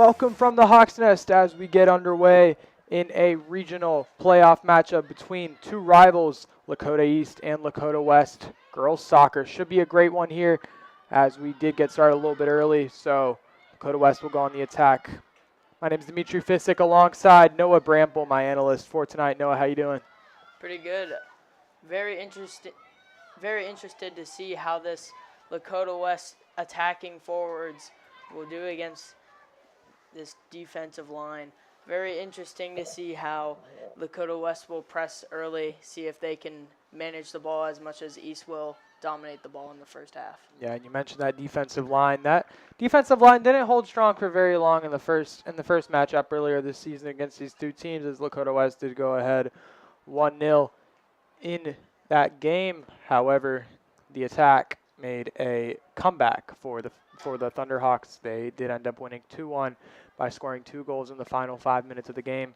Welcome from the Hawks Nest as we get underway in a regional playoff matchup between two rivals, Lakota East and Lakota West. Girls soccer should be a great one here as we did get started a little bit early, so Lakota West will go on the attack. My name is Dimitri Fisick alongside Noah Brample, my analyst for tonight. Noah, how you doing? Pretty good. Very interested to see how this Lakota West attacking forwards will do against this defensive line. Very interesting to see how Lakota West will press early, see if they can manage the ball as much as East will dominate the ball in the first half. Yeah, and you mentioned that defensive line. That defensive line didn't hold strong for very long in the first matchup earlier this season against these two teams, as Lakota West did go ahead 1-0 in that game. However, the attack made a comeback for the Thunderhawks. They did end up winning 2-1 by scoring 2 goals in the final 5 minutes of the game.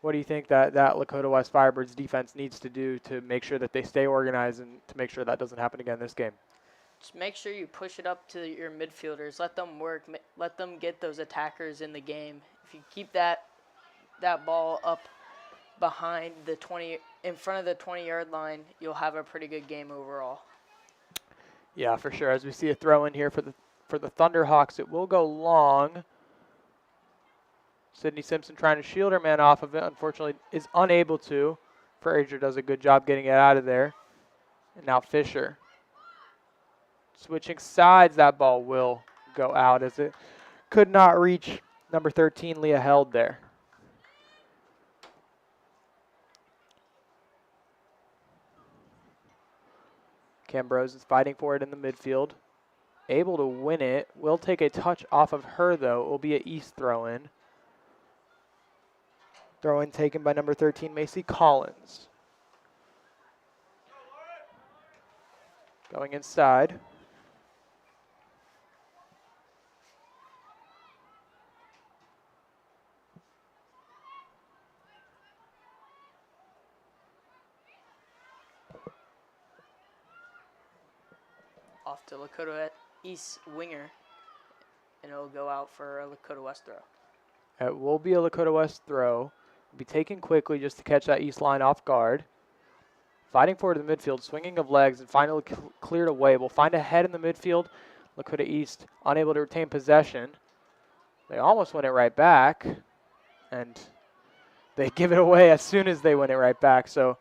What do you think that Lakota West Firebirds defense needs to do to make sure that they stay organized and to make sure that doesn't happen again this game? Just make sure you push it up to your midfielders. Let them work. Let them get those attackers in the game. If you keep that ball up behind the 20, in front of the 20-yard line, you'll have a pretty good game overall. Yeah, for sure. As we see a throw in here for the Thunderhawks, it will go long. Sydney Simpson trying to shield her man off of it, unfortunately is unable to. Frazier does a good job getting it out of there. And now Fisher. Switching sides, that ball will go out as it could not reach number 13, Leah Held there. Cambrose is fighting for it in the midfield. Able to win it. Will take a touch off of her, though. It will be an East throw-in. Throw-in taken by number 13, Macy Collins. Going inside. Off to Lakota East winger, and it'll go out for a Lakota West throw. It will be a Lakota West throw. Be taken quickly just to catch that East line off guard. Fighting forward in the midfield, swinging of legs, and finally cleared away. We'll find a head in the midfield. Lakota East unable to retain possession. They almost win it right back, and they give it away as soon as they win it right back. So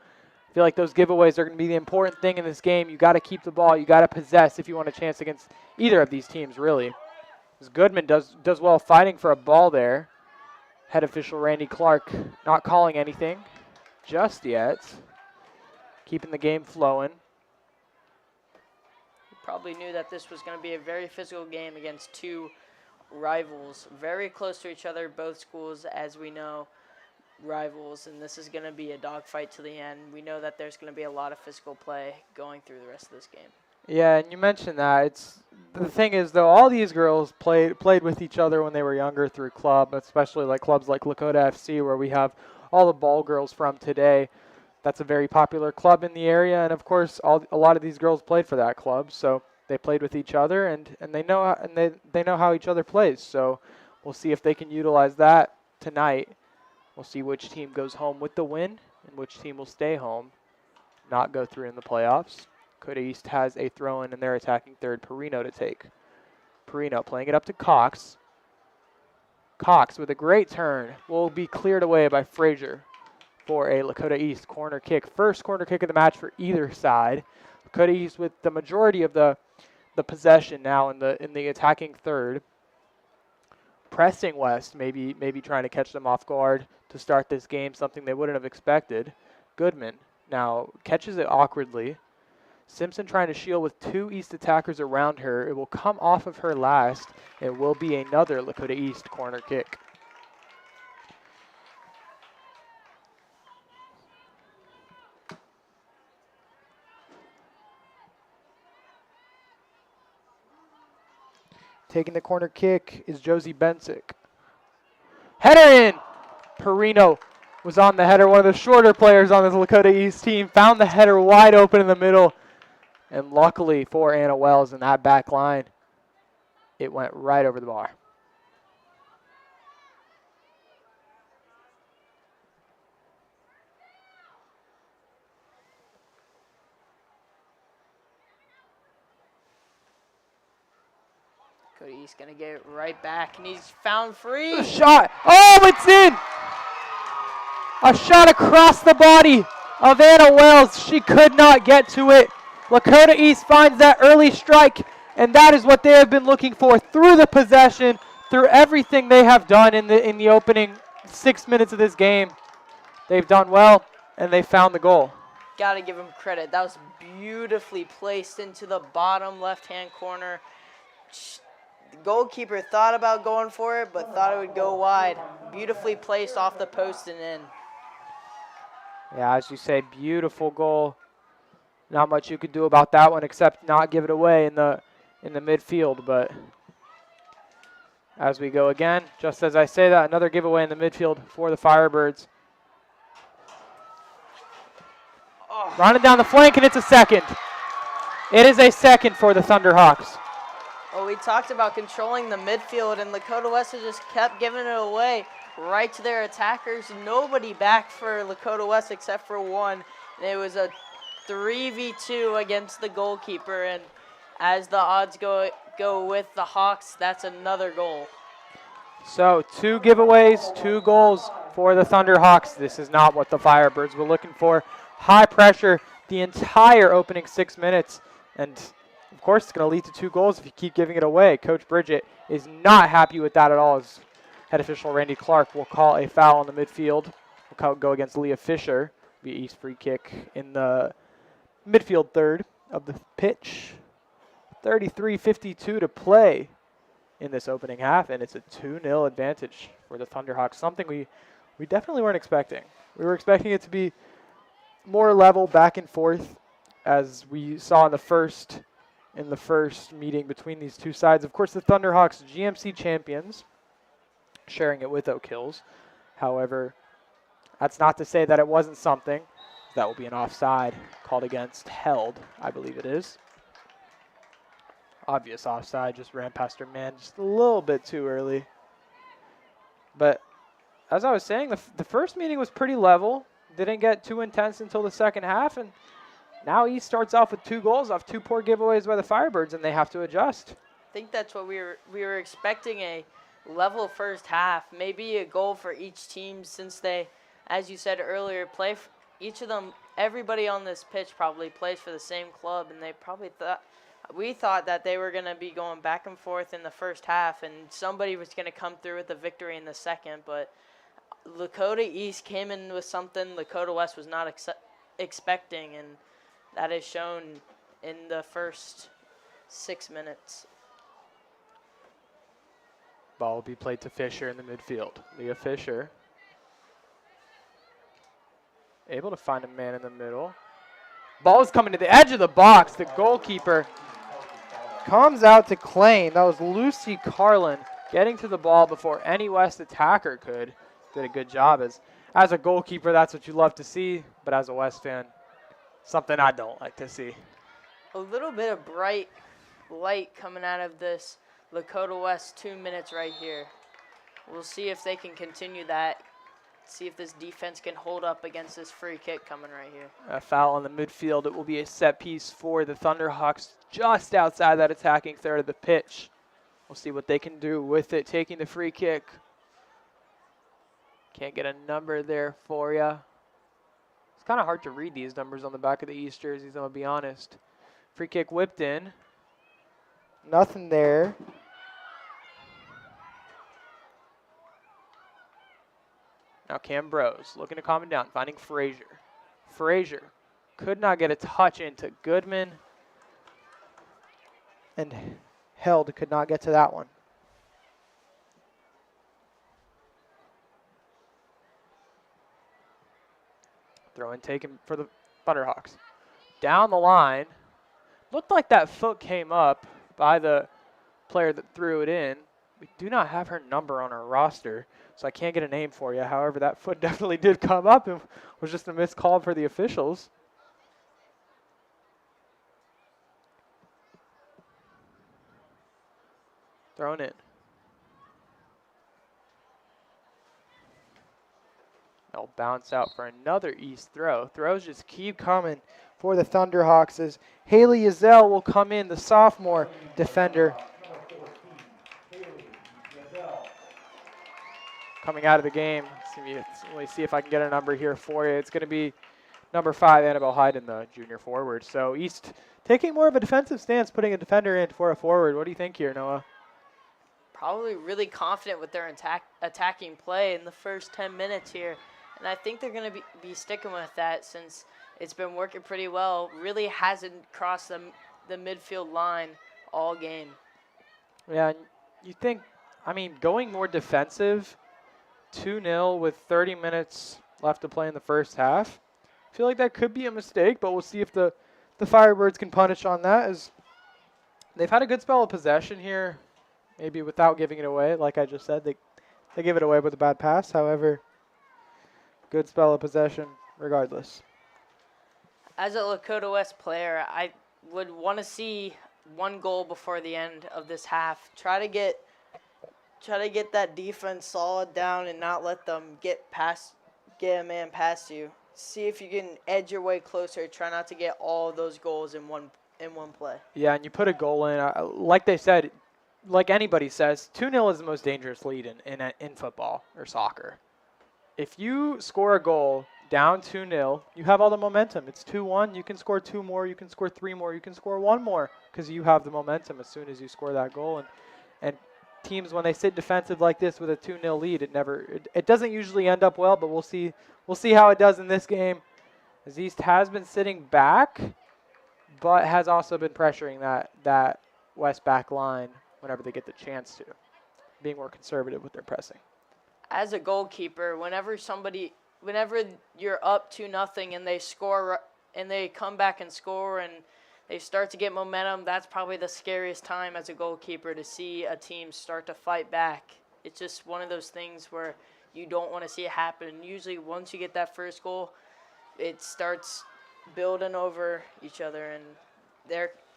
I feel like those giveaways are going to be the important thing in this game. You got to keep the ball. You got to possess if you want a chance against either of these teams, really. As Goodman does well fighting for a ball there. Head official Randy Clark not calling anything just yet. Keeping the game flowing. You probably knew that this was going to be a very physical game against two rivals. Very close to each other, both schools, as we know, rivals. And this is going to be a dogfight to the end. We know that there's going to be a lot of physical play going through the rest of this game. Yeah, and you mentioned that. The thing is, though, all these girls played with each other when they were younger through club, especially like clubs like Lakota FC, where we have all the ball girls from today. That's a very popular club in the area, and of course, a lot of these girls played for that club, so they played with each other, and they know they know how each other plays. So we'll see if they can utilize that tonight. We'll see which team goes home with the win and which team will stay home, not go through in the playoffs. Lakota East has a throw-in, and they're attacking third. Perino to take. Perino playing it up to Cox. Cox with a great turn will be cleared away by Frazier for a Lakota East corner kick. First corner kick of the match for either side. Lakota East with the majority of the possession now in the attacking third. Pressing West, maybe trying to catch them off guard to start this game, something they wouldn't have expected. Goodman now catches it awkwardly. Simpson trying to shield with two East attackers around her. It will come off of her last. It will be another Lakota East corner kick. Taking the corner kick is Josie Bensick. Header in! Perino was on the header. One of the shorter players on this Lakota East team found the header wide open in the middle. And luckily for Anna Wells in that back line, it went right over the bar. Cody's going to get it right back, and he's found free. A shot. Oh, it's in. A shot across the body of Anna Wells. She could not get to it. Lakota East finds that early strike, and that is what they have been looking for through the possession, through everything they have done in the opening 6 minutes of this game. They've done well, and they found the goal. Got to give them credit. That was beautifully placed into the bottom left-hand corner. The goalkeeper thought about going for it, but thought it would go wide. Beautifully placed off the post and in. Yeah, as you say, beautiful goal. Not much you could do about that one except not give it away in the midfield. But as we go again, just as I say that, another giveaway in the midfield for the Firebirds. Oh. Running down the flank, and it's a second. It is a second for the Thunderhawks. Well, we talked about controlling the midfield, and Lakota West just kept giving it away right to their attackers. Nobody back for Lakota West except for one. And it was a 3v2 against the goalkeeper, and as the odds go with the Hawks, that's another goal. So 2 giveaways, 2 goals for the Thunderhawks. This is not what the Firebirds were looking for. High pressure the entire opening 6 minutes, and of course it's going to lead to 2 goals if you keep giving it away. Coach Bridget is not happy with that at all, as head official Randy Clark will call a foul in the midfield. Will go against Leah Fisher. Be East free kick in the midfield third of the pitch. 33:52 to play in this opening half, and it's a 2-0 advantage for the Thunderhawks, something we definitely weren't expecting. We were expecting it to be more level back and forth, as we saw in the first meeting between these two sides. Of course, the Thunderhawks, GMC champions, sharing it with Oak Hills. However, that's not to say that it wasn't something. That will be an offside called against Held, I believe it is. Obvious offside, just ran past her man just a little bit too early. But as I was saying, the first meeting was pretty level. Didn't get too intense until the second half, and now East starts off with 2 goals off 2 poor giveaways by the Firebirds, and they have to adjust. I think that's what we were expecting, a level first half, maybe a goal for each team, since they, as you said earlier, play each of them. Everybody on this pitch probably plays for the same club, and they probably we thought that they were going to be going back and forth in the first half, and somebody was going to come through with a victory in the second. But Lakota East came in with something Lakota West was not expecting, and that is shown in the first 6 minutes. Ball will be played to Fisher in the midfield. Leah Fisher able to find a man in the middle. Ball is coming to the edge of the box. The goalkeeper comes out to claim. That was Lucy Carlin getting to the ball before any West attacker could. Did a good job. As a goalkeeper, that's what you love to see, but as a West fan, something I don't like to see. A little bit of bright light coming out of this Lakota West 2 minutes right here. We'll see if they can continue that. See if this defense can hold up against this free kick coming right here. A foul on the midfield. It will be a set piece for the Thunderhawks just outside that attacking third of the pitch. We'll see what they can do with it, taking the free kick. Can't get a number there for you. It's kind of hard to read these numbers on the back of the East jerseys, I'm going to be honest. Free kick whipped in. Nothing there. Now Cam Bros looking to calm it down, finding Frazier. Frazier could not get a touch into Goodman. And Held could not get to that one. Throw in taken for the Thunderhawks. Down the line. Looked like that foot came up by the player that threw it in. We do not have her number on our roster, so I can't get a name for you. However, that foot definitely did come up and was just a missed call for the officials. Thrown in. They'll bounce out for another East throw. Throws just keep coming for the Thunderhawks as Haley Yazell will come in, the sophomore defender coming out of the game. Let me see if I can get a number here for you. It's going to be number 5, Annabelle Hayden, the junior forward. So East taking more of a defensive stance, putting a defender in for a forward. What do you think here, Noah? Probably really confident with their attacking play in the first 10 minutes here. And I think they're going to be sticking with that since it's been working pretty well. Really hasn't crossed the midfield line all game. Yeah, and you think, I mean, going more defensive, 2-0 with 30 minutes left to play in the first half. I feel like that could be a mistake, but we'll see if the Firebirds can punish on that, as they've had a good spell of possession here, maybe without giving it away. Like I just said, they give it away with a bad pass. However, good spell of possession regardless. As a Lakota West player, I would want to see 1 goal before the end of this half. Try to get that defense solid down and not let them get a man past you. See if you can edge your way closer. Try not to get all of those goals in one play. Yeah, and you put a goal in. Like they said, like anybody says, 2-0 is the most dangerous lead in football or soccer. If you score a goal down 2-0, you have all the momentum. It's 2-1. You can score 2 more. You can score 3 more. You can score 1 more because you have the momentum as soon as you score that goal. And teams, when they sit defensive like this with a 2-0 lead, it doesn't usually end up well, but we'll see how it does in this game, as East has been sitting back but has also been pressuring that West back line whenever they get the chance to, being more conservative with their pressing. As a goalkeeper, whenever you're up 2-0 and they score and they come back and score and they start to get momentum, that's probably the scariest time as a goalkeeper, to see a team start to fight back. It's just one of those things where you don't want to see it happen. Usually once you get that first goal, it starts building over each other, and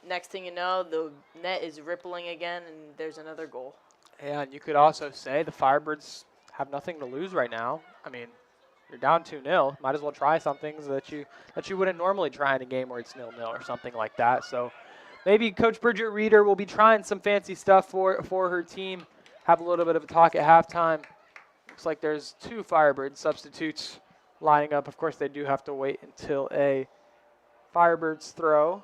next thing you know, the net is rippling again and there's another goal. Yeah, and you could also say the Firebirds have nothing to lose right now. I mean, you're down 2-0. Might as well try some things that you wouldn't normally try in a game where it's 0-0 or something like that. So maybe Coach Bridget Reeder will be trying some fancy stuff for her team. Have a little bit of a talk at halftime. Looks like there's 2 Firebird substitutes lining up. Of course, they do have to wait until a Firebirds throw.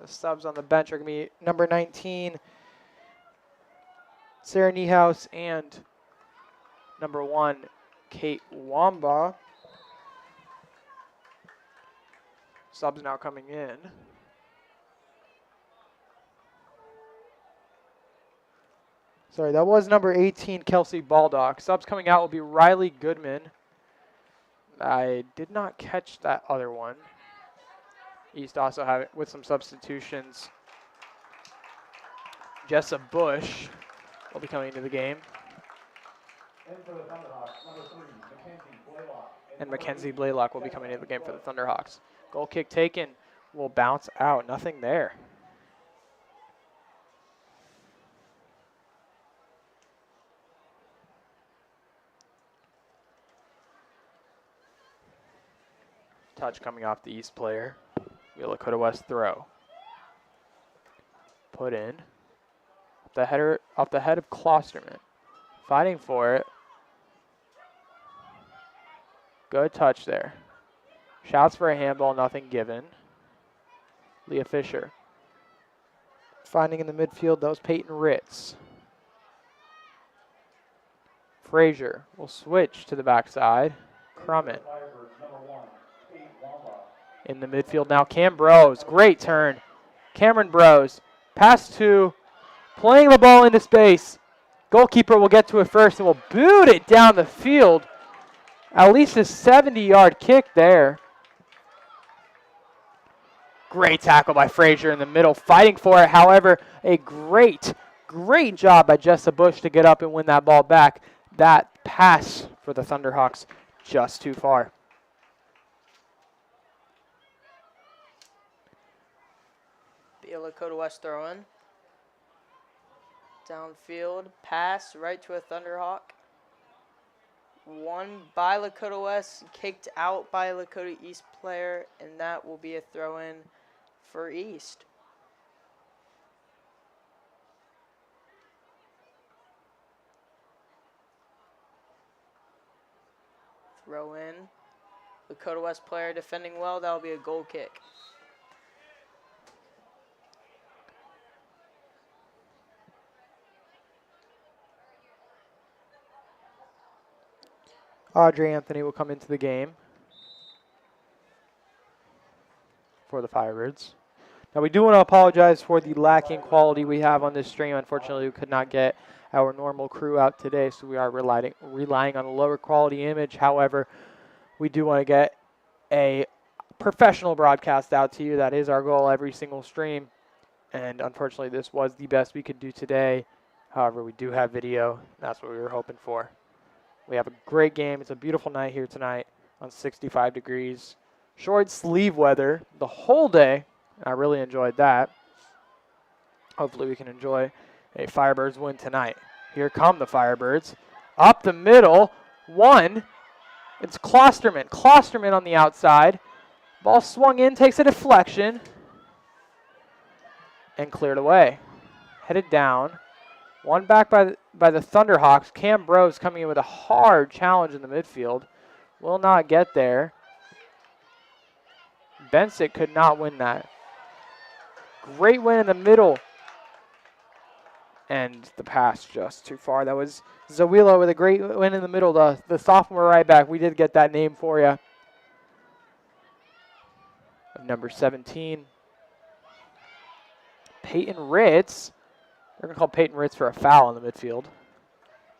The subs on the bench are going to be number 19, Sarah Niehaus, and number 1, Kate Wamba. Subs now coming in. Sorry, that was number 18, Kelsey Baldock. Subs coming out will be Riley Goodman. I did not catch that other one. East also have it with some substitutions. Jessa Bush will be coming into the game. And Mackenzie Blaylock will be coming into the game for the Thunderhawks. Goal kick taken, will bounce out. Nothing there. Touch coming off the East player. Lakota West throw. Put in. Off the head of Klosterman. Fighting for it. Good touch there. Shouts for a handball, nothing given. Leah Fisher. Finding in the midfield, that was Peyton Ritz. Frazier will switch to the backside. Crummett. In the midfield now, Cam Brose. Great turn. Cameron Brose. Pass to, playing the ball into space. Goalkeeper will get to it first and will boot it down the field. At least a 70-yard kick there. Great tackle by Frazier in the middle, fighting for it. However, a great job by Jessa Bush to get up and win that ball back. That pass for the Thunderhawks just too far. Lakota West throw in. Downfield, pass right to a Thunderhawk. One by Lakota West, kicked out by a Lakota East player, and that will be a throw in for East. Throw in. Lakota West player defending well. That'll be a goal kick. Audrey Anthony will come into the game for the Firebirds. Now, we do want to apologize for the lacking quality we have on this stream. Unfortunately, we could not get our normal crew out today, so we are relying on a lower quality image. However, we do want to get a professional broadcast out to you. That is our goal every single stream. And unfortunately, this was the best we could do today. However, we do have video. That's what we were hoping for. We have a great game. It's a beautiful night here tonight on 65 degrees. Short sleeve weather the whole day. I really enjoyed that. Hopefully we can enjoy a Firebirds win tonight. Here come the Firebirds. Up the middle. One. It's Klosterman. Klosterman on the outside. Ball swung in, takes a deflection. And cleared away. Headed down. One back by the Thunderhawks. Cam Bros coming in with a hard challenge in the midfield. Will not get there. Bensick could not win that. Great win in the middle. And the pass just too far. That was Zawila with a great win in the middle. The sophomore right back. We did get that name for you. Number 17. Peyton Ritz. They're going to call Peyton Ritz for a foul in the midfield.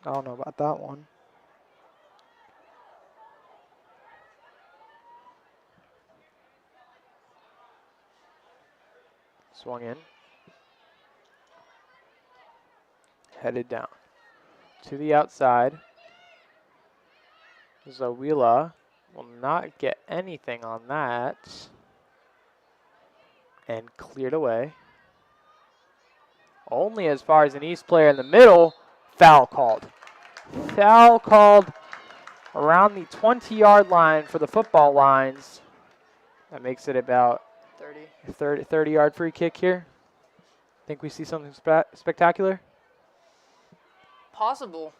I don't know about that one. Swung in. Headed down. To the outside. Zawila will not get anything on that. And cleared away. Only as far as an East player in the middle. Foul called. Foul called around the 20-yard line for the football lines. That makes it about 30-yard free kick here. Think we see something spectacular? Possible.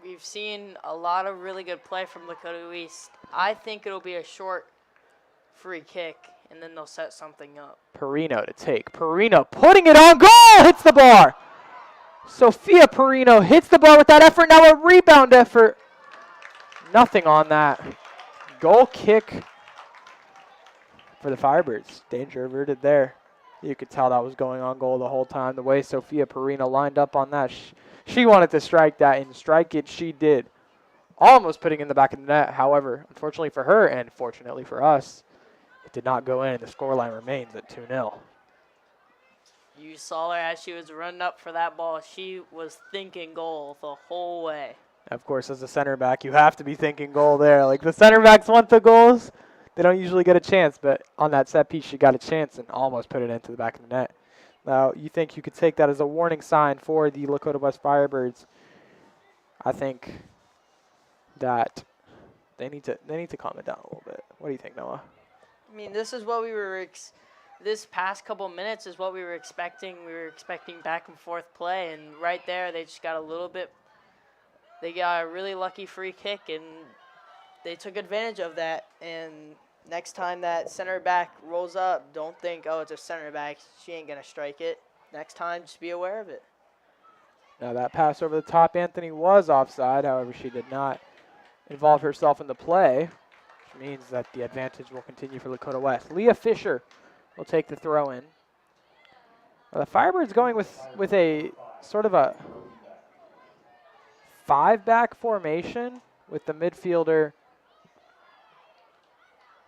We've seen a lot of really good play from Lakota East. I think it'll be a short free kick, and then they'll set something up. Perino to take. Perino putting it on goal! Hits the bar! Sophia Perino hits the bar with that effort. Now a rebound effort. Nothing on that. Goal kick for the Firebirds. Danger averted there. You could tell that was going on goal the whole time. The way Sophia Perino lined up on that. She wanted to strike that, and strike it she did. Almost putting it in the back of the net. However, unfortunately for her and fortunately for us, it did not go in. The scoreline remains at 2-0. You saw her as she was running up for that ball. She was thinking goal the whole way. Of course, as a center back, you have to be thinking goal there. Like the center backs want the goals. They don't usually get a chance, but on that set piece, she got a chance and almost put it into the back of the net. Now, you think you could take that as a warning sign for the Lakota West Firebirds. I think that they need to calm it down a little bit. What do you think, Noah? I mean, this is what we were this past couple minutes is what we were expecting. We were expecting back and forth play, and right there they just got a little bit. They got a really lucky free kick, and they took advantage of that. And next time that center back rolls up, don't think, oh, it's a center back. She ain't gonna strike it. Next time, just be aware of it. Now that pass over the top, Anthony was offside. However, she did not involve herself in the play, which means that the advantage will continue for Lakota West. Leah Fisher will take the throw in. Now the Firebirds going with a sort of a 5-back formation with the midfielder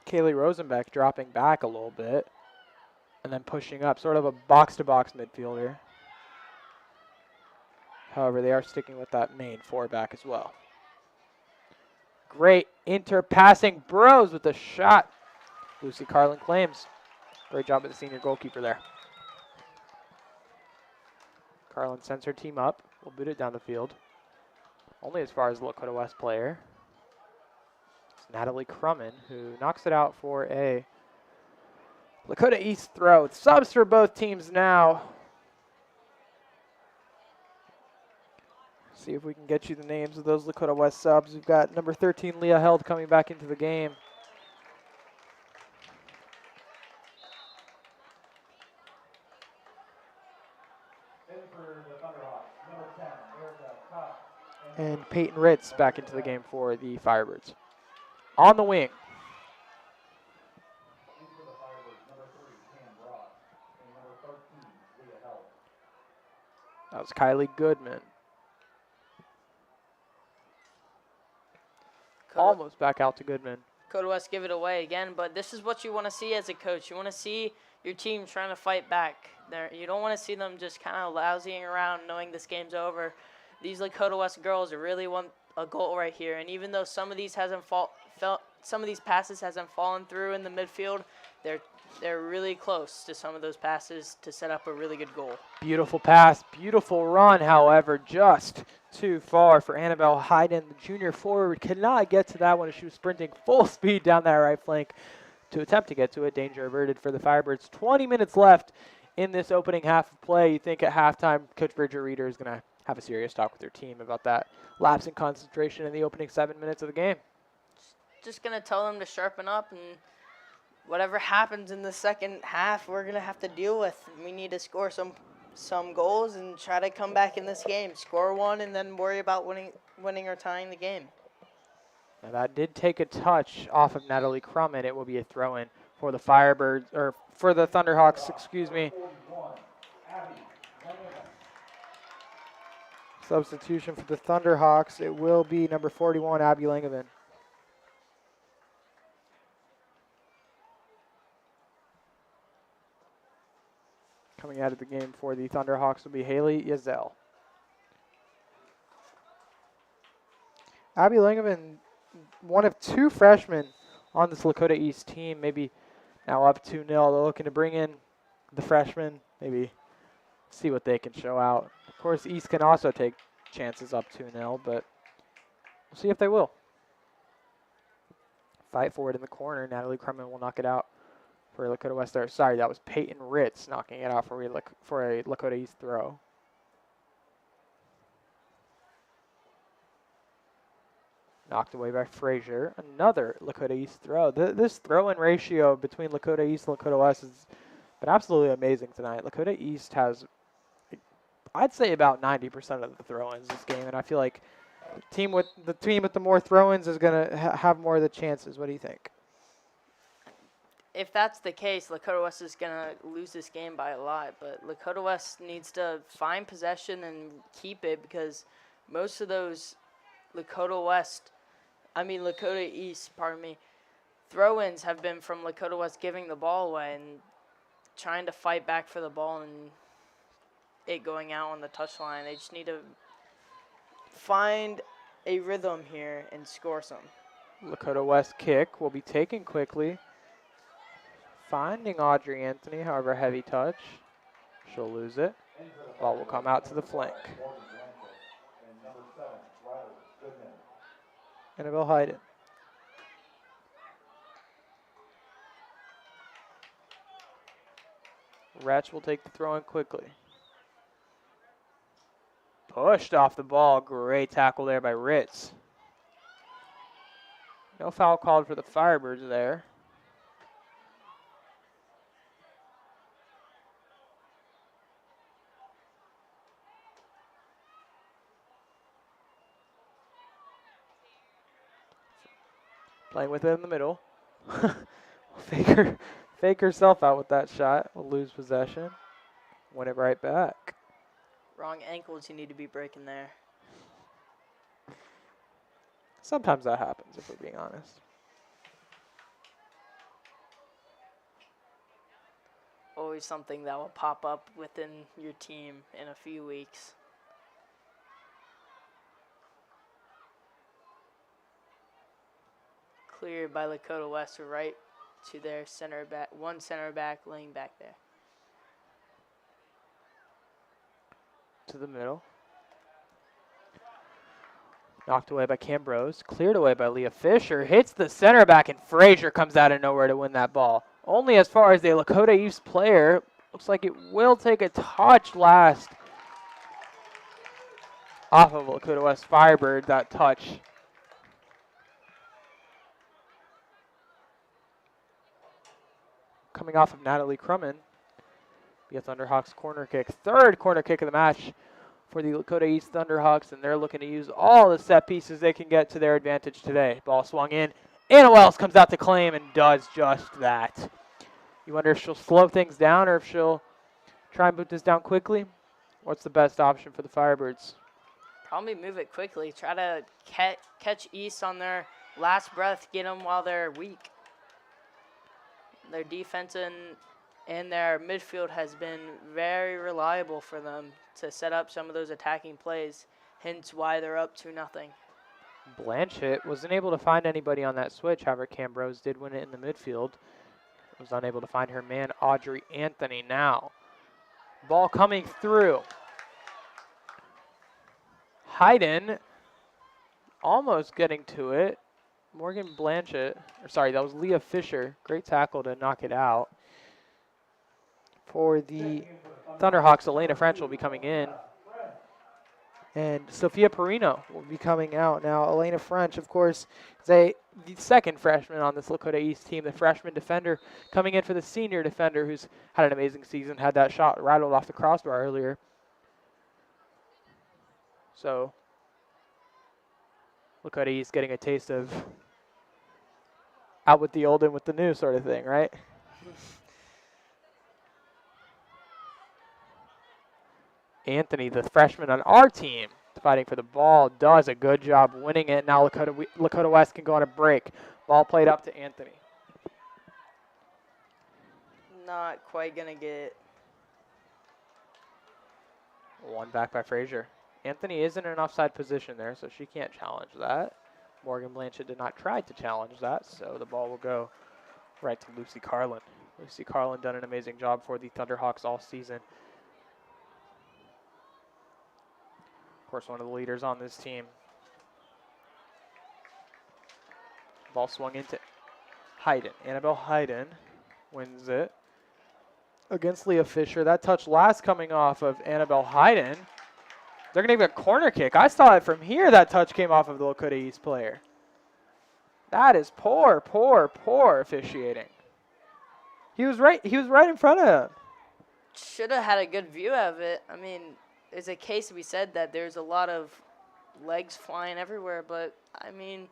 Kaylee Rosenbeck dropping back a little bit and then pushing up, sort of a box-to-box midfielder. However, they are sticking with that main 4-back as well. Great inter-passing. Bros with the shot. Lucy Carlin claims. Great job of the senior goalkeeper there. Carlin sends her team up. We'll boot it down the field. Only as far as the Lakota West player. It's Natalie Crumman who knocks it out for a Lakota East throw. It's subs for both teams now. See if we can get you the names of those Lakota West subs. We've got number 13, Leah Held, coming back into the game. And Peyton Ritz back into the game for the Firebirds. On the wing. That was Kylie Goodman. Almost back out to Goodman. Lakota West give it away again, but this is what you want to see as a coach. You want to see your team trying to fight back. You don't want to see them just kind of lousying around knowing this game's over. These Lakota West girls really want a goal right here, and even though some of these some of these passes hasn't fallen through in the midfield, they're really close to some of those passes to set up a really good goal. Beautiful pass, beautiful run, however, just too far for Annabelle Hayden. The junior forward could not get to that one as she was sprinting full speed down that right flank to attempt to get to it. Danger averted for the Firebirds. 20 minutes left in this opening half of play. You think at halftime, Coach Bridger Reeder is going to have a serious talk with their team about that lapse in concentration in the opening 7 minutes of the game. Just going to tell them to sharpen up, and whatever happens in the second half, we're going to have to deal with. We need to score some goals and try to come back in this game. Score one and then worry about winning or tying the game. Now that did take a touch off of Natalie Crum, and it will be a throw-in for the Firebirds, or for the Thunderhawks, excuse me. Substitution for the Thunderhawks. It will be number 41, Abby Langevin. Coming out of the game for the Thunderhawks will be Haley Yazell. Abby Langevin, one of two freshmen on this Lakota East team, maybe now up 2-0. They're looking to bring in the freshmen, maybe see what they can show out. Of course, East can also take chances up 2-0, but we'll see if they will. Fight for it in the corner. Natalie Crumman will knock it out for Lakota West. Sorry, that was Peyton Ritz knocking it out for a Lakota East throw. Knocked away by Frazier. Another Lakota East throw. This throw-in ratio between Lakota East and Lakota West has been absolutely amazing tonight. Lakota East has, I'd say, about 90% of the throw-ins this game, and I feel like the team with the more throw-ins is going to have more of the chances. What do you think? If that's the case, Lakota West is going to lose this game by a lot, but Lakota West needs to find possession and keep it, because most of those Lakota East, throw-ins have been from Lakota West giving the ball away and trying to fight back for the ball and it going out on the touchline. They just need to find a rhythm here and score some. Lakota West kick will be taken quickly. Finding Audrey Anthony, however, heavy touch. She'll lose it. Ball will come out to the flank. Annabelle Hayden. Ratch will take the throw in quickly. Pushed off the ball. Great tackle there by Ritz. No foul called for the Firebirds there. Playing with it in the middle. Fake herself out with that shot. We'll lose possession. Win it right back. Wrong ankles you need to be breaking there. Sometimes that happens, if we're being honest. Always something that will pop up within your team in a few weeks. Cleared by Lakota West right to their center back, one center back laying back there. To the middle. Knocked away by Cambrose. Cleared away by Leah Fisher. Hits the center back, and Frazier comes out of nowhere to win that ball. Only as far as the Lakota East player. Looks like it will take a touch last off of Lakota West Firebird, that touch. Coming off of Natalie Crumman. The Thunderhawks corner kick. Third corner kick of the match for the Lakota East Thunderhawks, and they're looking to use all the set pieces they can get to their advantage today. Ball swung in. Anna Wells comes out to claim and does just that. You wonder if she'll slow things down or if she'll try and put this down quickly. What's the best option for the Firebirds? Probably move it quickly. Try to catch East on their last breath, get them while they're weak. Their defense and their midfield has been very reliable for them to set up some of those attacking plays, hence why they're up 2-0. Blanchett wasn't able to find anybody on that switch. However, Cambrose did win it in the midfield. Was unable to find her man, Audrey Anthony. Now, ball coming through. Hayden almost getting to it. Morgan Blanchett, or sorry, that was Leah Fisher. Great tackle to knock it out. For the Thunderhawks, Elena French will be coming in. And Sophia Perino will be coming out. Now, Elena French, of course, is the second freshman on this Lakota East team. The freshman defender coming in for the senior defender who's had an amazing season, had that shot rattled off the crossbar earlier. So, Lakota East getting a taste of out with the old and with the new sort of thing, right? Anthony, the freshman on our team, fighting for the ball, does a good job winning it. Now Lakota West can go on a break. Ball played up to Anthony. Not quite going to get it. One back by Frazier. Anthony is in an offside position there, so she can't challenge that. Morgan Blanchett did not try to challenge that, so the ball will go right to Lucy Carlin. Lucy Carlin done an amazing job for the Thunderhawks all season. Of course, one of the leaders on this team. Ball swung into Hayden. Annabelle Hayden wins it against Leah Fisher. That touch last coming off of Annabelle Hayden. They're going to give a corner kick. I saw it from here. That touch came off of the Lakota East player. That is poor officiating. He was right in front of him. Should have had a good view of it. I mean, there's a case we said that there's a lot of legs flying everywhere, but I mean,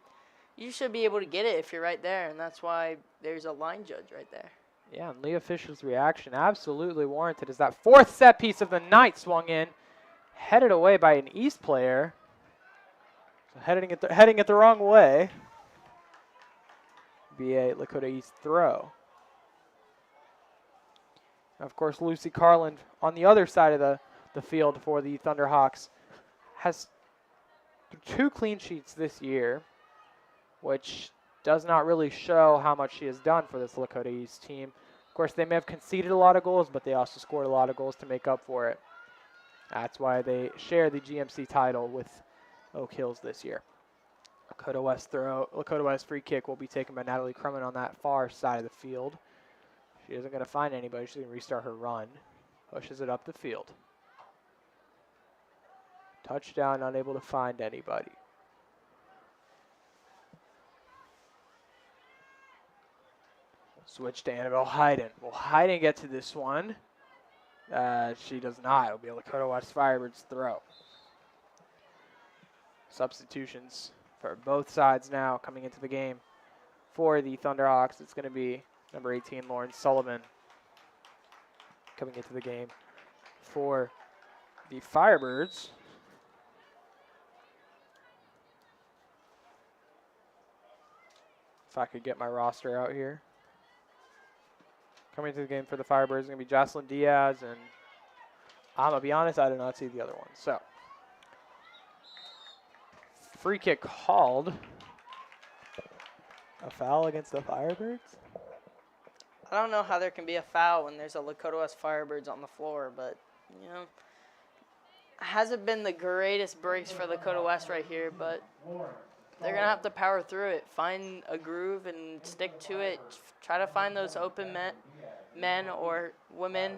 you should be able to get it if you're right there, and that's why there's a line judge right there. Yeah, and Leah Fisher's reaction absolutely warranted as that fourth set piece of the night swung in. Headed away by an East player. So heading it the wrong way. Be a Lakota East throw. And of course, Lucy Carlin on the other side of the field for the Thunderhawks has 2 clean sheets this year, which does not really show how much she has done for this Lakota East team. Of course, they may have conceded a lot of goals, but they also scored a lot of goals to make up for it. That's why they share the GMC title with Oak Hills this year. Lakota West free kick will be taken by Natalie Crumman on that far side of the field. She isn't going to find anybody. She's going to restart her run. Pushes it up the field. Touchdown, unable to find anybody. Switch to Annabelle Hayden. Will Hayden get to this one? She does not. It'll be a Lakota West Firebirds throw. Substitutions for both sides now coming into the game. For the Thunderhawks, it's going to be number 18, Lauren Sullivan, coming into the game. For the Firebirds, if I could get my roster out here. Coming to the game for the Firebirds is going to be Jocelyn Diaz, and I'm going to be honest, I did not see the other one. So, free kick called. A foul against the Firebirds? I don't know how there can be a foul when there's a Lakota West Firebirds on the floor, but, you know, hasn't been the greatest breaks for Lakota West right here, but they're going to have to power through it, find a groove and stick to it, try to find those open men or women,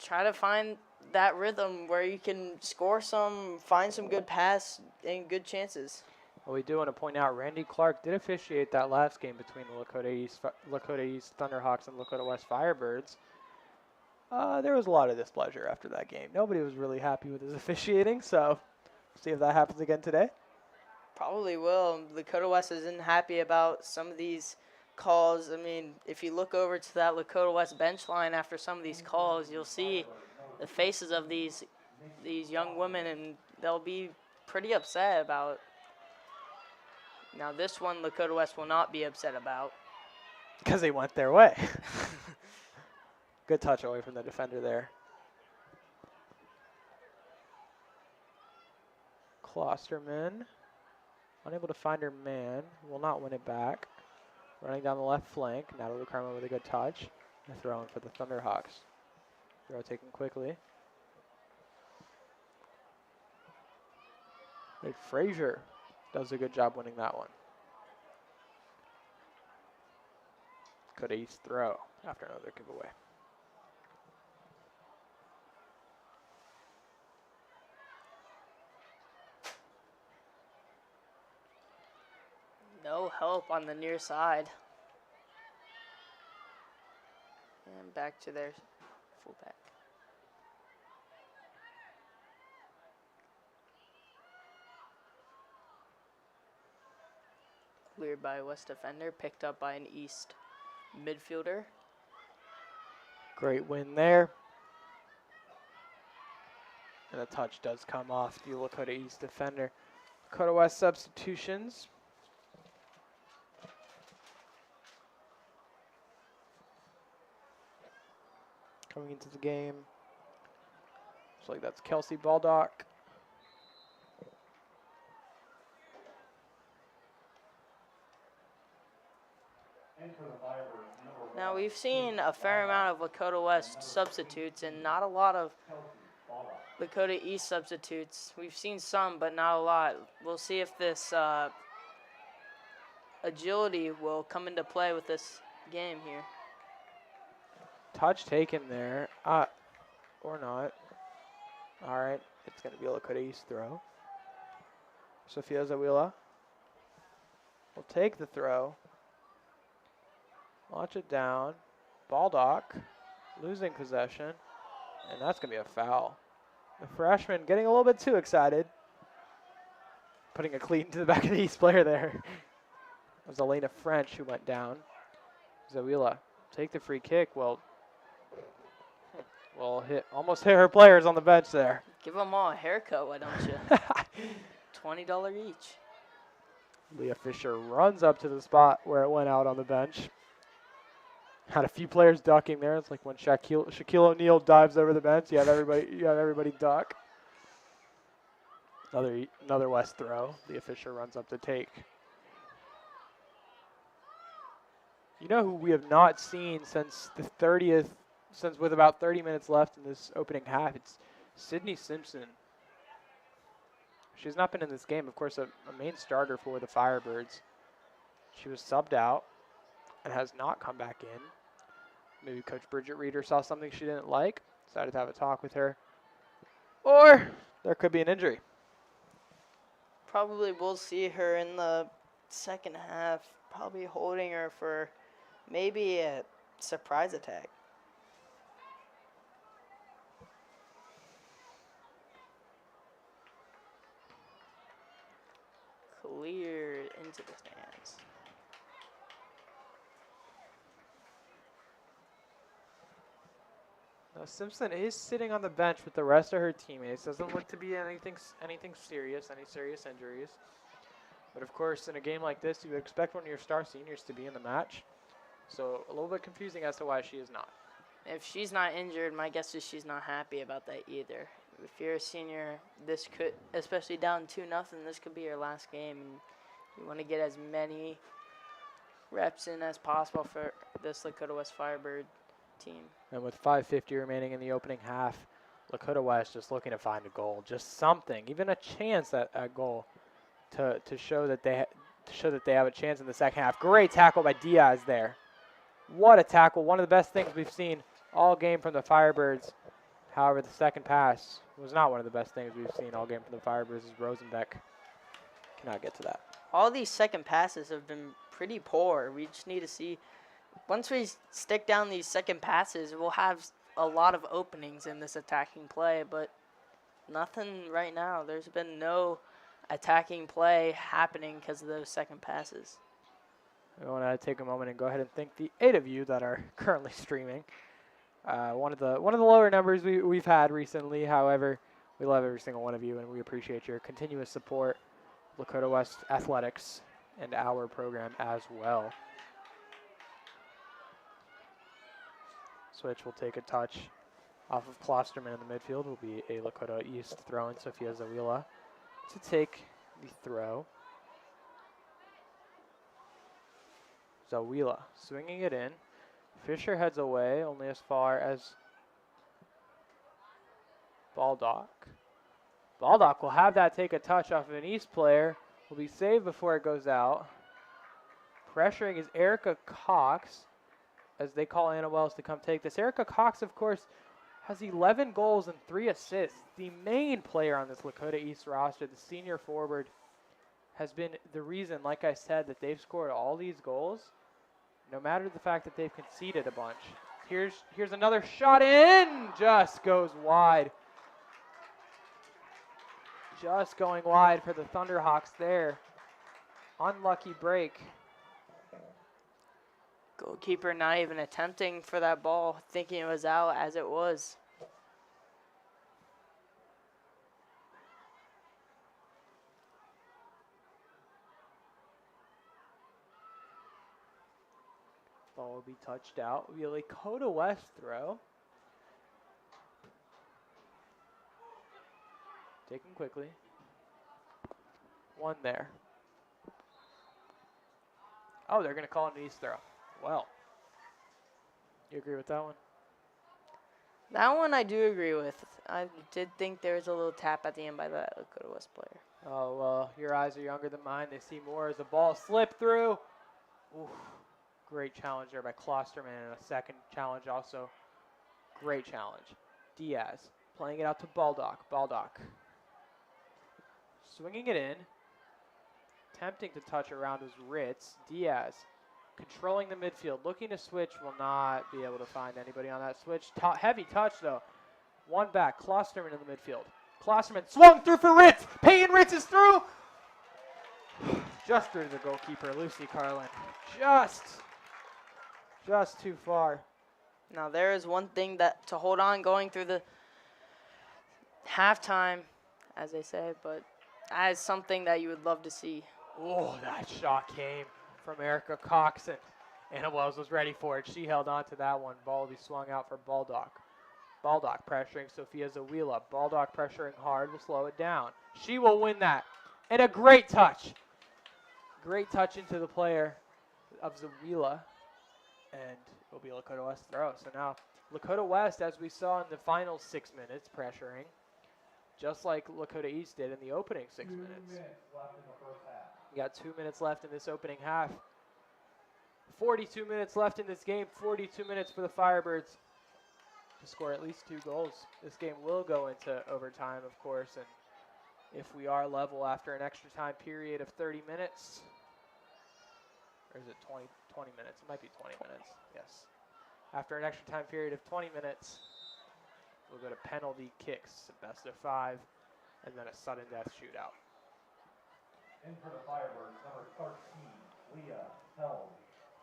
try to find that rhythm where you can score some, find some good pass and good chances. Well, we do want to point out Randy Clark did officiate that last game between the Lakota East Thunderhawks and Lakota West Firebirds. There was a lot of displeasure after that game. Nobody was really happy with his officiating, so see if that happens again today. Probably will. Lakota West isn't happy about some of these calls. I mean, if you look over to that Lakota West bench line after some of these calls, you'll see the faces of these young women, and they'll be pretty upset about. Now, this one Lakota West will not be upset about. Because they went their way. Good touch away from the defender there. Klosterman, unable to find her man, will not win it back. Running down the left flank, Natalie Carmen with a good touch. And throwing for the Thunderhawks. Throw taken quickly. Wade Frazier does a good job winning that one. Lakota East throw after another giveaway. No help on the near side. And back to their fullback. Cleared by a West defender, picked up by an East midfielder. Great win there. And a touch does come off the Lakota East defender. Lakota West substitutions. Coming into the game. Looks like that's Kelsey Baldock. Now, we've seen a fair amount of Lakota West substitutes and not a lot of Lakota East substitutes. We've seen some, but not a lot. We'll see if this agility will come into play with this game here. Touch taken there. Or not. All right. It's going to be a Lakota East throw. Sofia Zawila will take the throw. Launch it down. Baldock losing possession. And that's going to be a foul. The freshman getting a little bit too excited. Putting a cleat into the back of the East player there. It was Elena French who went down. Zawila take the free kick. Well, almost hit her players on the bench there. Give them all a haircut, why don't you? $20 each. Leah Fisher runs up to the spot where it went out on the bench. Had a few players ducking there. It's like when Shaquille O'Neal dives over the bench, you have everybody duck. Another West throw. Leah Fisher runs up to take. You know who we have not seen since the 30th, since with about 30 minutes left in this opening half? It's Sydney Simpson. She's not been in this game, of course, a main starter for the Firebirds. She was subbed out and has not come back in. Maybe Coach Bridget Reeder saw something she didn't like, decided to have a talk with her. Or there could be an injury. Probably we'll see her in the second half, probably holding her for maybe a surprise attack. Cleared into the stands. Now Simpson is sitting on the bench with the rest of her teammates. Doesn't look to be anything serious, any serious injuries. But of course, in a game like this, you would expect one of your star seniors to be in the match. So a little bit confusing as to why she is not. If she's not injured, my guess is she's not happy about that either. If you're a senior, this could, especially down 2-0, this could be your last game. And you want to get as many reps in as possible for this Lakota West Firebird team. And with 5:50 remaining in the opening half, Lakota West just looking to find a goal, just something, even a chance at a goal to show that they have a chance in the second half. Great tackle by Diaz there. What a tackle! One of the best things we've seen all game from the Firebirds. However, the second pass was not one of the best things we've seen all game from the Firebirds, as Rosenbeck cannot get to that. All these second passes have been pretty poor. We just need to see, once we stick down these second passes, we'll have a lot of openings in this attacking play, but nothing right now. There's been no attacking play happening because of those second passes. I want to take a moment and go ahead and thank the 8 of you that are currently streaming. One of the lower numbers we've had recently. However, we love every single one of you, and we appreciate your continuous support, Lakota West Athletics, and our program as well. Switch will take a touch off of Klosterman in the midfield. Will be a Lakota East throw in Sophia Zawila to take the throw. Zawila swinging it in. Fisher heads away only as far as Baldock. Baldock will have that take a touch off of an East player. Will be saved before it goes out. Pressuring is Erica Cox, as they call Anna Wells to come take this. Erica Cox, of course, has 11 goals and 3 assists. The main player on this Lakota East roster, the senior forward, has been the reason, like I said, that they've scored all these goals, no matter the fact that they've conceded a bunch. Here's another shot in, just goes wide. Just going wide for the Thunderhawks there. Unlucky break. Goalkeeper not even attempting for that ball, thinking it was out as it was. Ball will be touched out. Will be a Lakota West throw. Taken quickly. One there. Oh, they're going to call it an East throw. Well, you agree with that one? That one I do agree with. I did think there was a little tap at the end by that Lakota West player. Oh, well, your eyes are younger than mine. They see more as the ball slipped through. Ooh, great challenge there by Klosterman, and a second challenge also. Great challenge. Diaz playing it out to Baldock. Baldock swinging it in. Attempting to touch around his Ritz. Diaz controlling the midfield. Looking to switch. Will not be able to find anybody on that switch. Heavy touch, though. One back. Klosterman in the midfield. Klosterman swung through for Ritz. Peyton Ritz is through. Just through the goalkeeper, Lucy Carlin. Just too far. Now there is one thing that to hold on going through the halftime, as they say, but that is something that you would love to see. Oh, that shot came from Erica Cox, and Anna Wells was ready for it. She held on to that one. Ball will be swung out for Baldock. Baldock pressuring Sophia Zawila. Baldock pressuring hard will slow it down. She will win that. And a great touch. Great touch into the player of Zawila. And it will be a Lakota West throw. So now Lakota West, as we saw in the final 6 minutes, pressuring, just like Lakota East did in the opening 6 minutes. 2 minutes left in the first half. We got 2 minutes left in this opening half. 42 minutes left in this game. 42 minutes for the Firebirds to score at least 2 goals. This game will go into overtime, of course, and if we are level after an extra time period of 30 minutes, or is it 20 minutes? It might be 20 minutes, yes. After an extra time period of 20 minutes, we'll go to penalty kicks, a best of 5, and then a sudden death shootout. In for the Firebirds, number 13, Leah Held.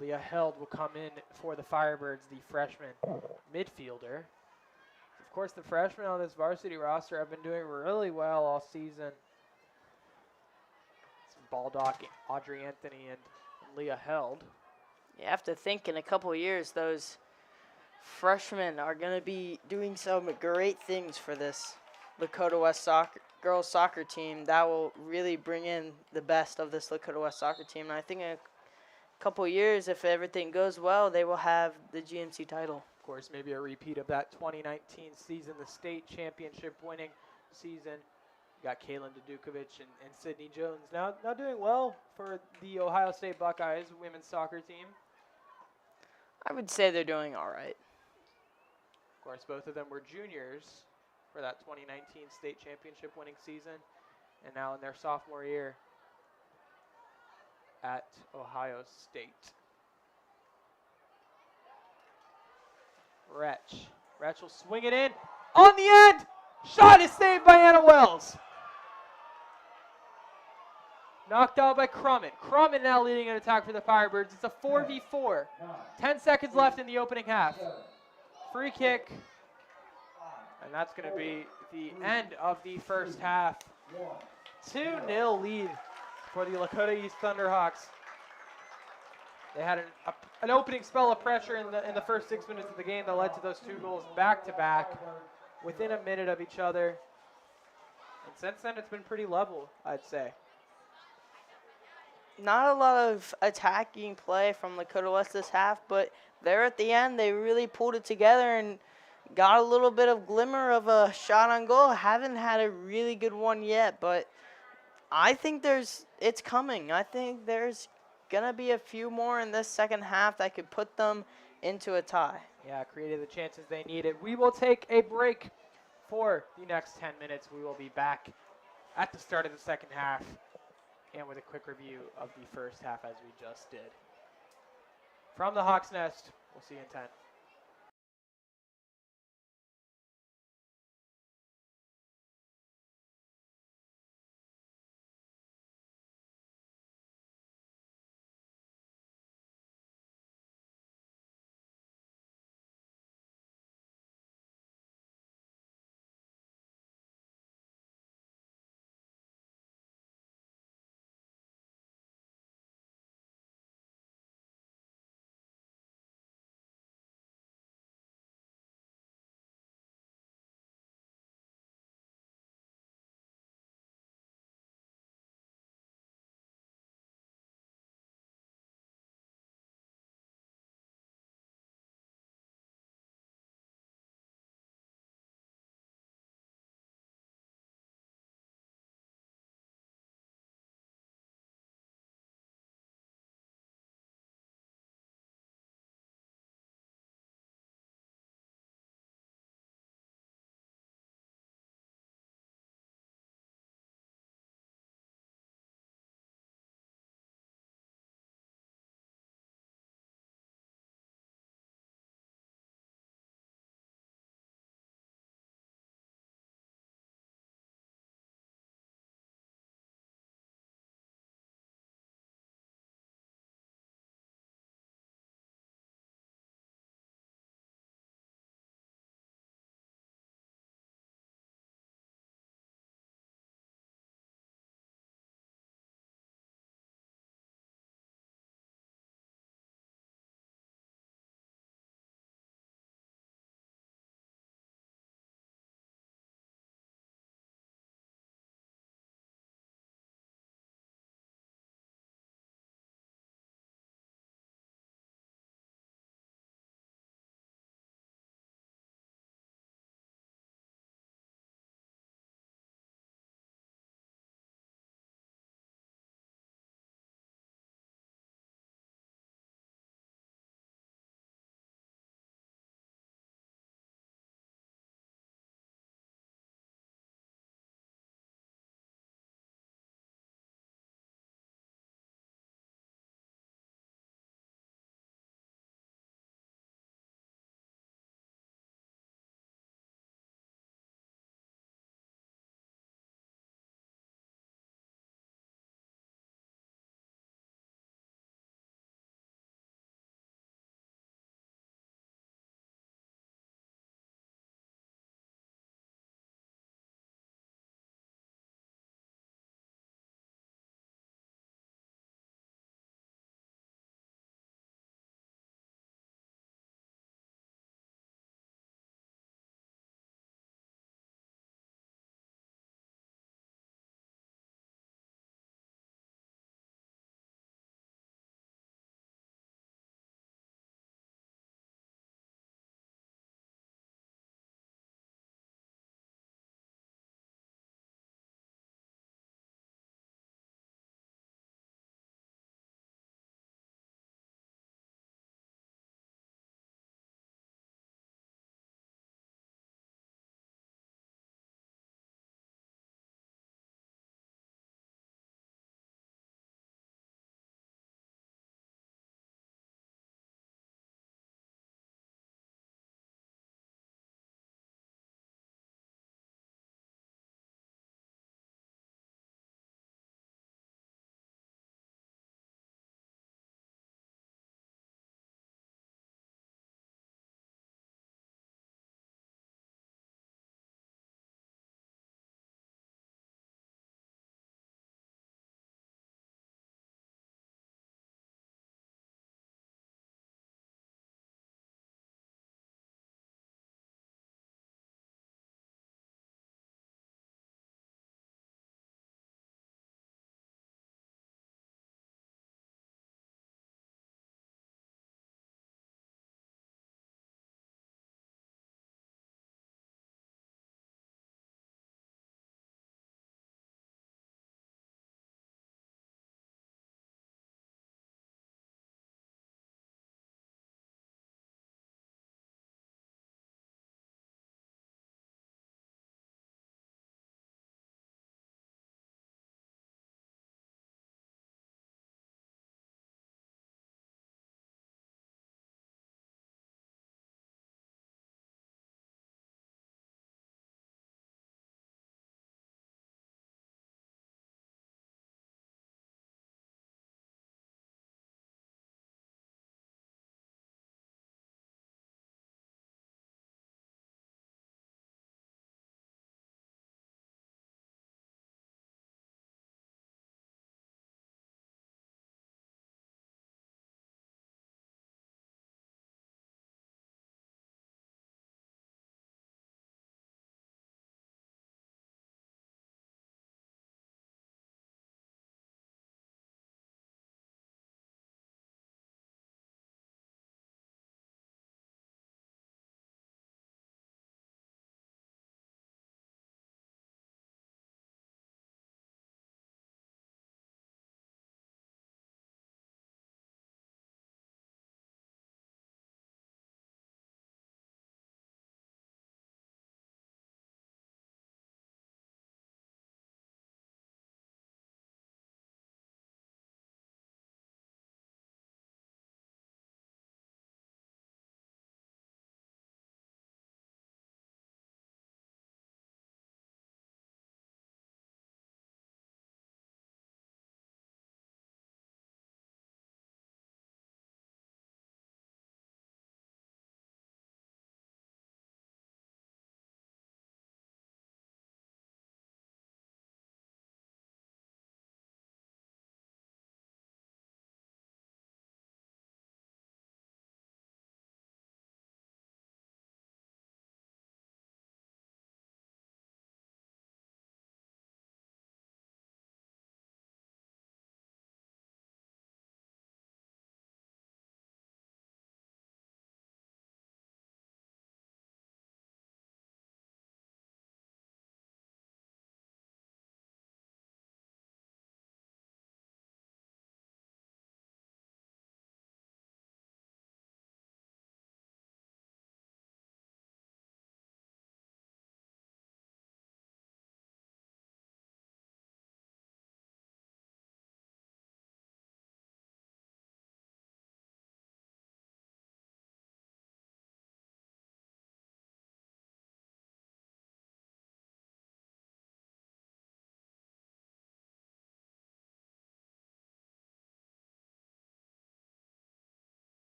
Leah Held will come in for the Firebirds, the freshman midfielder. Of course, the freshmen on this varsity roster have been doing really well all season. It's Baldock, Audrey Anthony, and Leah Held. You have to think in a couple of years, those freshmen are going to be doing some great things for this Lakota West girls soccer team that will really bring in the best of this Lakota West soccer team. And I think in a couple of years, if everything goes well, they will have the GMC title. Of course, maybe a repeat of that 2019 season, the state championship winning season. You got Kaylin Dudukovic and Sydney Jones now doing well for the Ohio State Buckeyes women's soccer team. I would say they're doing all right. Of course, both of them were juniors for that 2019 state championship winning season, and now in their sophomore year at Ohio State. Wretch will swing it in. On the end! Shot is saved by Anna Wells. Knocked out by Crummett. Crummett now leading an attack for the Firebirds. It's a 4v4. 10 seconds left in the opening half. Free kick. And that's going to be the end of the first half. 2-0 lead for the Lakota East Thunderhawks. They had an opening spell of pressure in the first 6 minutes of the game that led to those 2 goals back to back within a minute of each other. And since then, it's been pretty level, I'd say. Not a lot of attacking play from Lakota West this half, but there at the end, they really pulled it together and got a little bit of glimmer of a shot on goal. Haven't had a really good one yet, but I think it's coming. I think there's going to be a few more in this second half that could put them into a tie. Yeah, created the chances they needed. We will take a break for the next 10 minutes. We will be back at the start of the second half and with a quick review of the first half as we just did. From the Hawk's Nest, we'll see you in 10.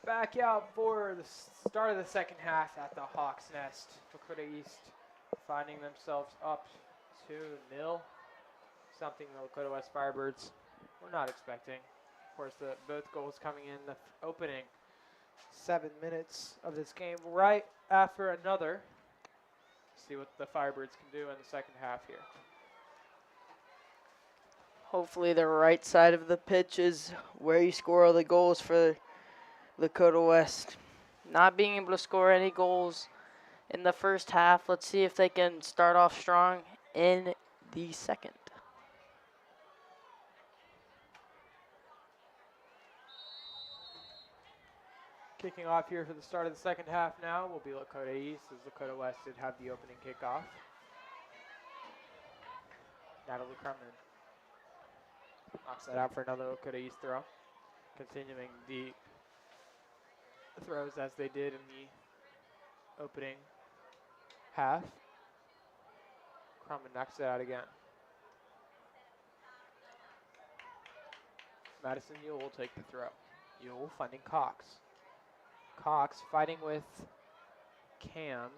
Back out for the start of the second half at the Hawks Nest. Lakota East finding themselves up 2-0. Something the Lakota West Firebirds were not expecting. Of course, both goals coming in the opening 7 minutes of this game, right after another. See what the Firebirds can do in the second half here. Hopefully the right side of the pitch is where you score all the goals for Lakota West. Not being able to score any goals in the first half. Let's see if they can start off strong in the second. Kicking off here for the start of the second half now will be Lakota East, as Lakota West did have the opening kickoff. Natalie Crumman knocks that out for another Lakota East throw. Continuing the throws as they did in the opening half. Crumman knocks it out again. Madison Yule will take the throw. Yule finding Cox. Cox fighting with Cam.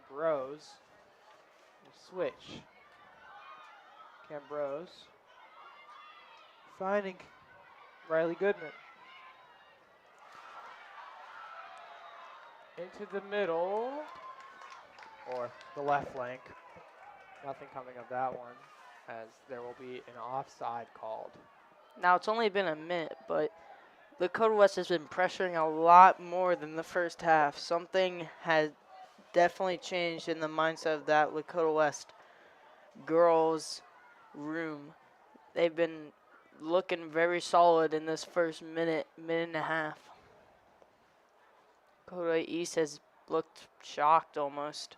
Bros will switch. Cam Bros finding Riley Goodman. Into the middle, or the left flank. Nothing coming of that one, as there will be an offside called. Now, it's only been a minute, but Lakota West has been pressuring a lot more than the first half. Something has definitely changed in the mindset of that Lakota West girls' room. They've been looking very solid in this first minute and a half. Lakota East has looked shocked almost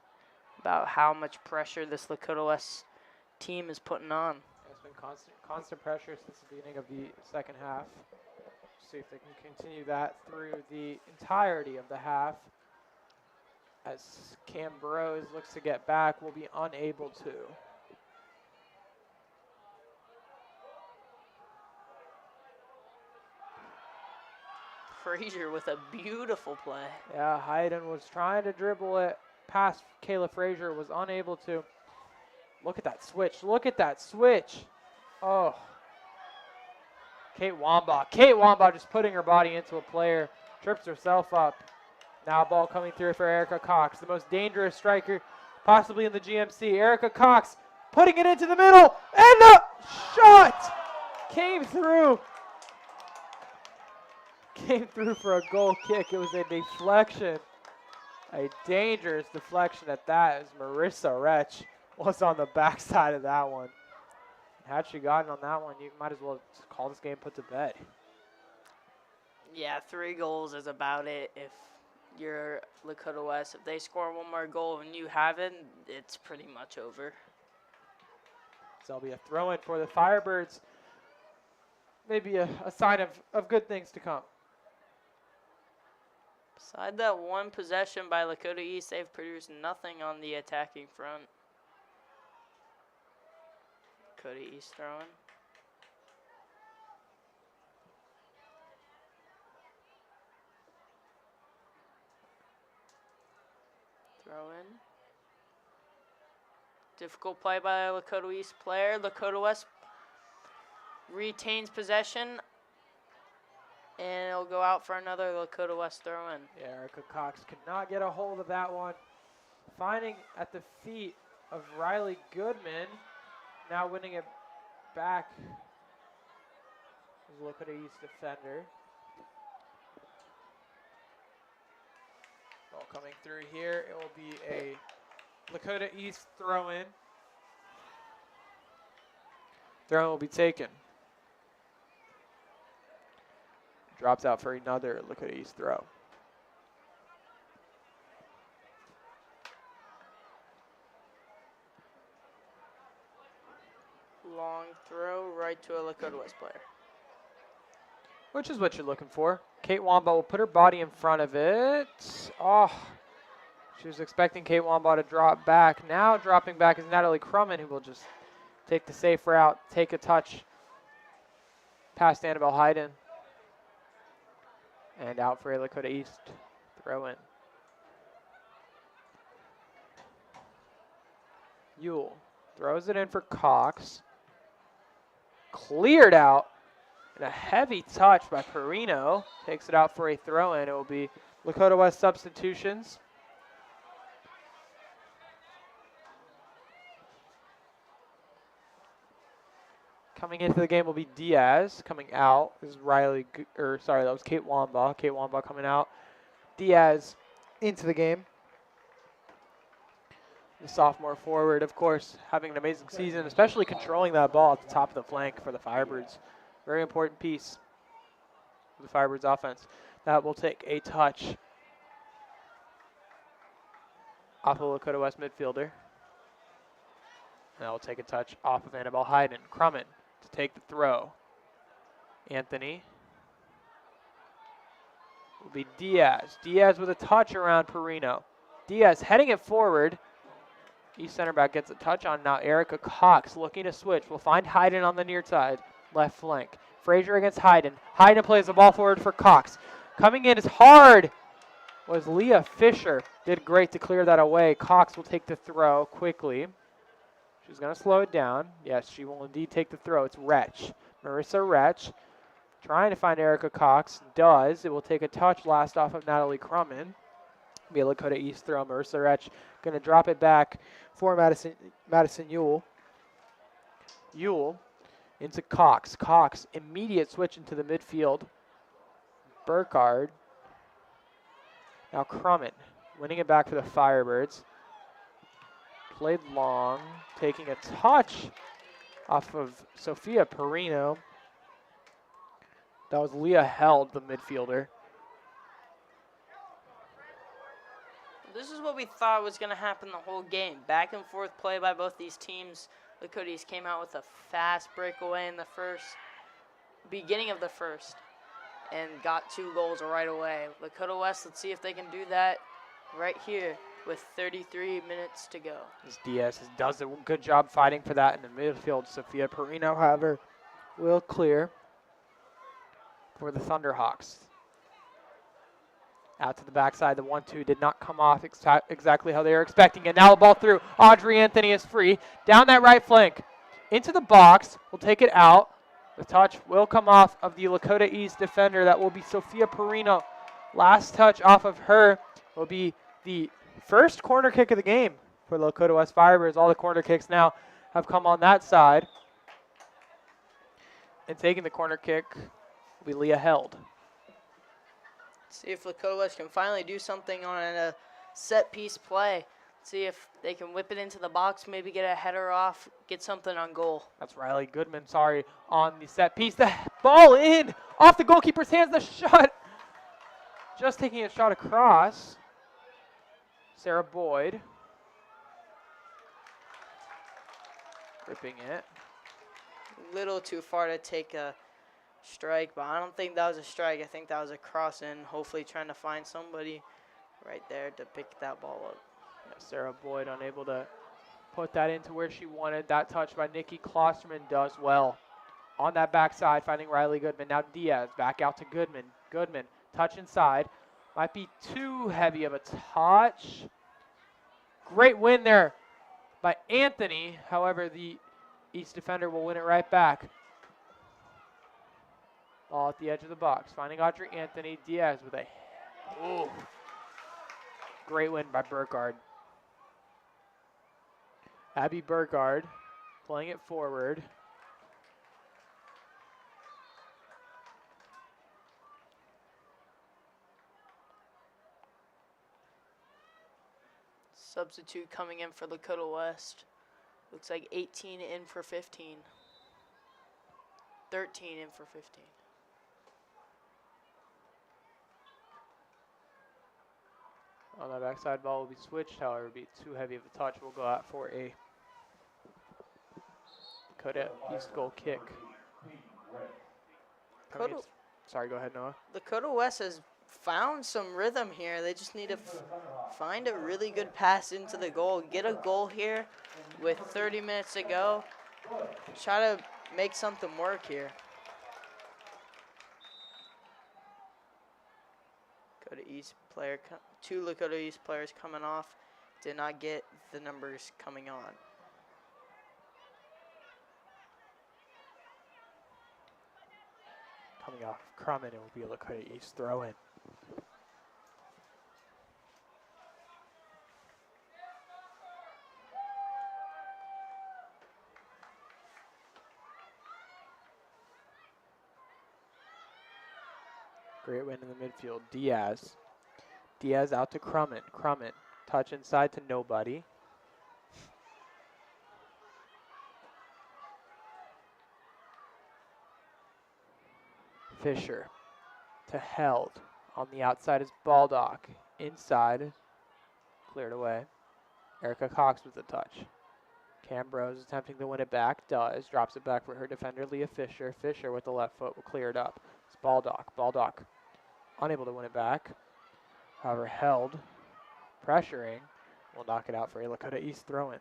about how much pressure this Lakota West team is putting on. It's been constant pressure since the beginning of the second half. See if they can continue that through the entirety of the half. As Cam Bros looks to get back, will be unable to. Frazier with a beautiful play. Yeah, Hayden was trying to dribble it past Kayla Frazier, was unable to. Look at that switch. Look at that switch. Oh. Kate Wambach just putting her body into a player. Trips herself up. Now ball coming through for Erica Cox, the most dangerous striker possibly in the GMC. Erica Cox putting it into the middle, and the shot came through. Came through for a goal kick. It was a deflection. A dangerous deflection at that, as Marissa Retch was on the backside of that one. Had she gotten on that one, you might as well just call this game put to bed. Yeah, 3 goals is about it. If you're Lakota West, if they score one more goal and you haven't, it's pretty much over. So it'll be a throw-in for the Firebirds. Maybe a sign of good things to come. Beside that one possession by Lakota East, they've produced nothing on the attacking front. Lakota East throwing. Throw in. Difficult play by a Lakota East player. Lakota West retains possession. And it'll go out for another Lakota West throw in. Yeah, Erica Cox could not get a hold of that one. Finding at the feet of Riley Goodman. Now winning it back. Lakota East defender. Ball coming through here. It will be a Lakota East throw in. Throw will be taken. Drops out for another Lakota East throw. Long throw right to a Lakota West player. Which is what you're looking for. Kate Wamba will put her body in front of it. Oh, she was expecting Kate Wamba to drop back. Now dropping back is Natalie Crumman, who will just take the safe route, take a touch past Annabelle Hayden. And out for a Lakota East throw in. Yule throws it in for Cox. Cleared out. And a heavy touch by Perino. Takes it out for a throw in. It will be Lakota West substitutions. Coming into the game will be Diaz. Coming out is Riley, that was Kate Wamba. Kate Wamba coming out. Diaz into the game. The sophomore forward, of course, having an amazing season, especially controlling that ball at the top of the flank for the Firebirds. Very important piece of the Firebirds offense. That will take a touch off of Lakota West midfielder. And that will take a touch off of Annabelle Hayden. Crummin to take the throw. Anthony. Will be Diaz. Diaz with a touch around Perino. Diaz heading it forward. East center back gets a touch on now. Erica Cox looking to switch. We'll find Hayden on the near side, left flank. Frazier against Hayden. Hayden plays the ball forward for Cox. Coming in is hard was Leah Fisher. Did great to clear that away. Cox will take the throw quickly. She's going to slow it down. Yes, she will indeed take the throw. It's Wretch. Marissa Wretch trying to find Erica Cox. Does. It will take a touch last off of Natalie Crummin. Be a Lakota East throw. Marissa Wretch going to drop it back for Madison Yule. Yule into Cox. Cox, immediate switch into the midfield. Burkhardt. Now Crummin winning it back for the Firebirds. Played long, taking a touch off of Sophia Perino. That was Leah Held, the midfielder. This is what we thought was going to happen the whole game. Back and forth play by both these teams. Lakota East came out with a fast breakaway in the beginning of the first, and got 2 goals right away. Lakota West, let's see if they can do that right here with 33 minutes to go. As Diaz does a good job fighting for that in the midfield. Sophia Perino, however, will clear for the Thunderhawks. Out to the backside, the 1-2 did not come off exactly how they were expecting it. Now the ball through. Audrey Anthony is free. Down that right flank. Into the box. We'll take it out. The touch will come off of the Lakota East defender. That will be Sophia Perino. Last touch off of her will be the first corner kick of the game for the Lakota West Firebirds. All the corner kicks now have come on that side. And taking the corner kick will be Leah Held. See if Lakota West can finally do something on a set-piece play. See if they can whip it into the box, maybe get a header off, get something on goal. That's Riley Goodman, on the set piece. The ball in, off the goalkeeper's hands, the shot. Just taking a shot across. Sarah Boyd. Gripping it. A little too far to take a strike, but I don't think that was a strike. I think that was a cross in, hopefully trying to find somebody right there to pick that ball up. Yeah, Sarah Boyd unable to put that into where she wanted. That touch by Nikki Klosterman does well. On that backside, finding Riley Goodman. Now Diaz back out to Goodman. Goodman, touch inside. Might be too heavy of a touch. Great win there by Anthony. However, the East defender will win it right back. Ball at the edge of the box. Finding Audrey Anthony. Diaz with a great win by Burkhardt. Abby Burkhardt playing it forward. Substitute coming in for Lakota West. Looks like 18 in for 15. 13 in for 15. On that backside, ball will be switched, however, be too heavy of a touch. We'll go out for a Lakota East goal kick. Sorry, go ahead, Noah. Lakota West has found some rhythm here. They just need to find a really good pass into the goal. Get a goal here with 30 minutes to go. Try to make something work here. two Lakota East players coming off. Did not get the numbers coming on. Coming off Crummin, it will be a Lakota East throw-in. Great win in the midfield. Diaz out to Crummin. Crummin, touch inside to nobody. Fisher to Held. On the outside is Baldock. Inside, cleared away. Erica Cox with the touch. Cambrose attempting to win it back, does. Drops it back for her defender, Leah Fisher. Fisher with the left foot will clear it up. It's Baldock. Baldock unable to win it back. However, Held, pressuring, will knock it out for a Lakota East throw-in.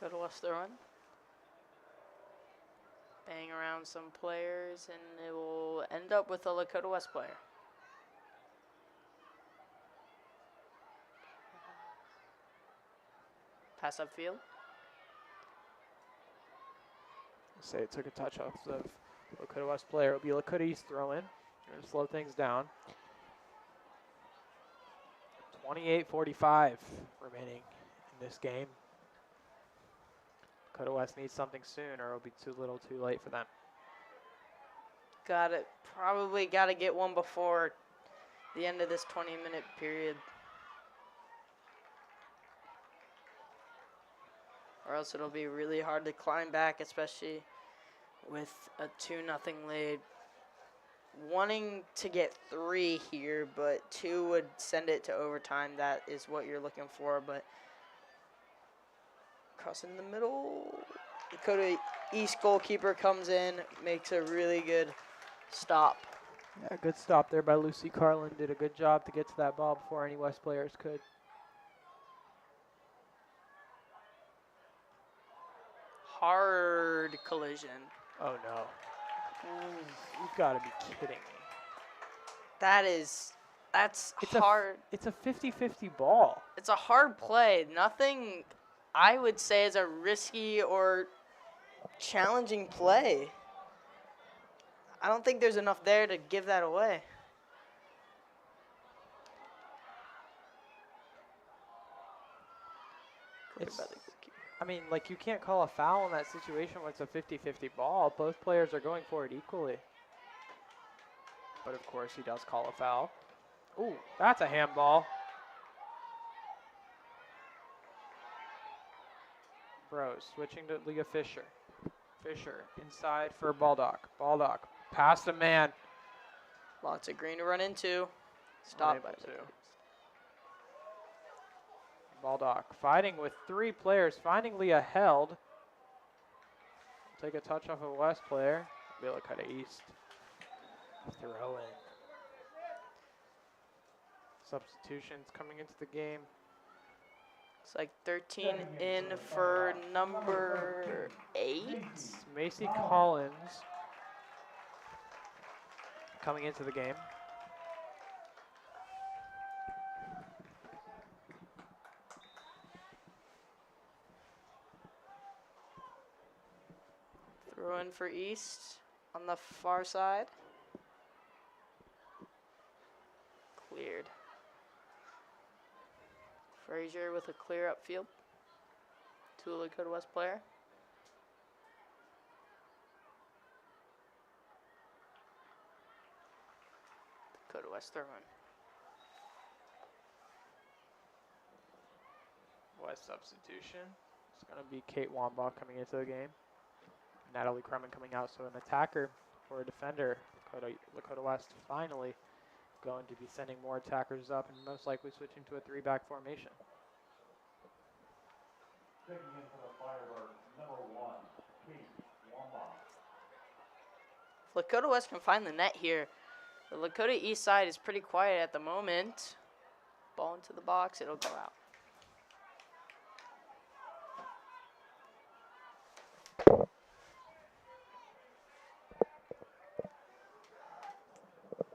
Lakota West throw-in. Bang around some players, and it will end up with a Lakota West player. Pass upfield. Say it took a touch off the Lakota West player. It'll be a Lakota East throw-in. Going to slow things down. 28:45 remaining in this game. Lakota West needs something soon, or it'll be too little, too late for them. Probably got to get one before the end of this 20-minute period. Or else it'll be really hard to climb back, especially with a 2-0 lead. Wanting to get 3 here, but 2 would send it to overtime. That is what you're looking for, but crossing the middle. Lakota East goalkeeper comes in, makes a really good stop. Yeah, good stop there by Lucy Carlin. Did a good job to get to that ball before any West players could. Hard collision. Oh, no. You've got to be kidding me. That's It's hard. It's a 50-50 ball. It's a hard play. Nothing I would say is a risky or challenging play. I don't think there's enough there to give that away. I mean, like, you can't call a foul in that situation when it's a 50-50 ball. Both players are going for it equally. But, of course, he does call a foul. Ooh, that's a handball. Bros switching to Leah Fisher. Fisher inside for Baldock. Baldock past a man. Lots of green to run into. Stop by two. Baldock fighting with 3 players, finding Leah Held. Take a touch off a West player. Be Lakota East. Throw in. Substitutions coming into the game. It's like 13 in for number 8. It's Macy Collins coming into the game. Throw in for East on the far side. Cleared. Frazier with a clear upfield to a Lakota West player. Lakota West throw in. West substitution. It's going to be Kate Wambach coming into the game. Natalie Crummin coming out, so an attacker for a defender. Lakota West finally going to be sending more attackers up and most likely switching to a 3-back formation. Checking in for the Firebirds, number 1, Kate Wamba. If Lakota West can find the net here, the Lakota East side is pretty quiet at the moment. Ball into the box, it'll go out.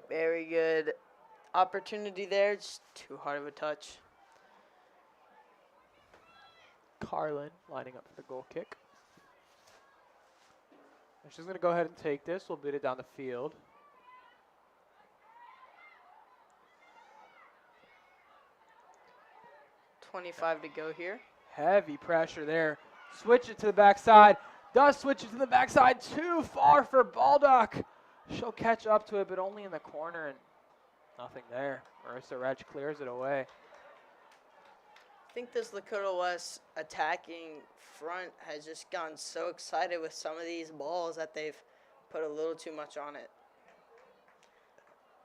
Very good opportunity there, just too hard of a touch. Carlin lining up for the goal kick. And she's going to go ahead and take this. We'll beat it down the field. .25 to go here. Heavy pressure there. Switch it to the backside. Does switch it to the backside. Too far for Baldock. She'll catch up to it, but only in the corner, and nothing there. Marissa Retch clears it away. I think this Lakota West attacking front has just gotten so excited with some of these balls that they've put a little too much on it.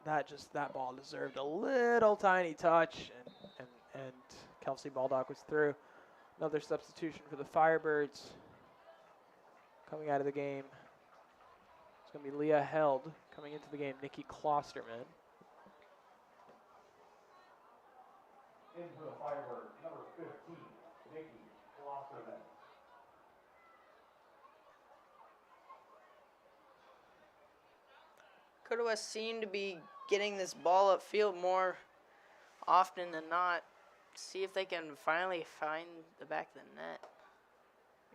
That ball deserved a little tiny touch, and Kelsey Baldock was through. Another substitution for the Firebirds coming out of the game. It's going to be Leah Held coming into the game. Nikki Klosterman. In for the Firebirds, number 15, Nikki Klosterman. Lakota West seem to be getting this ball upfield more often than not. See if they can finally find the back of the net.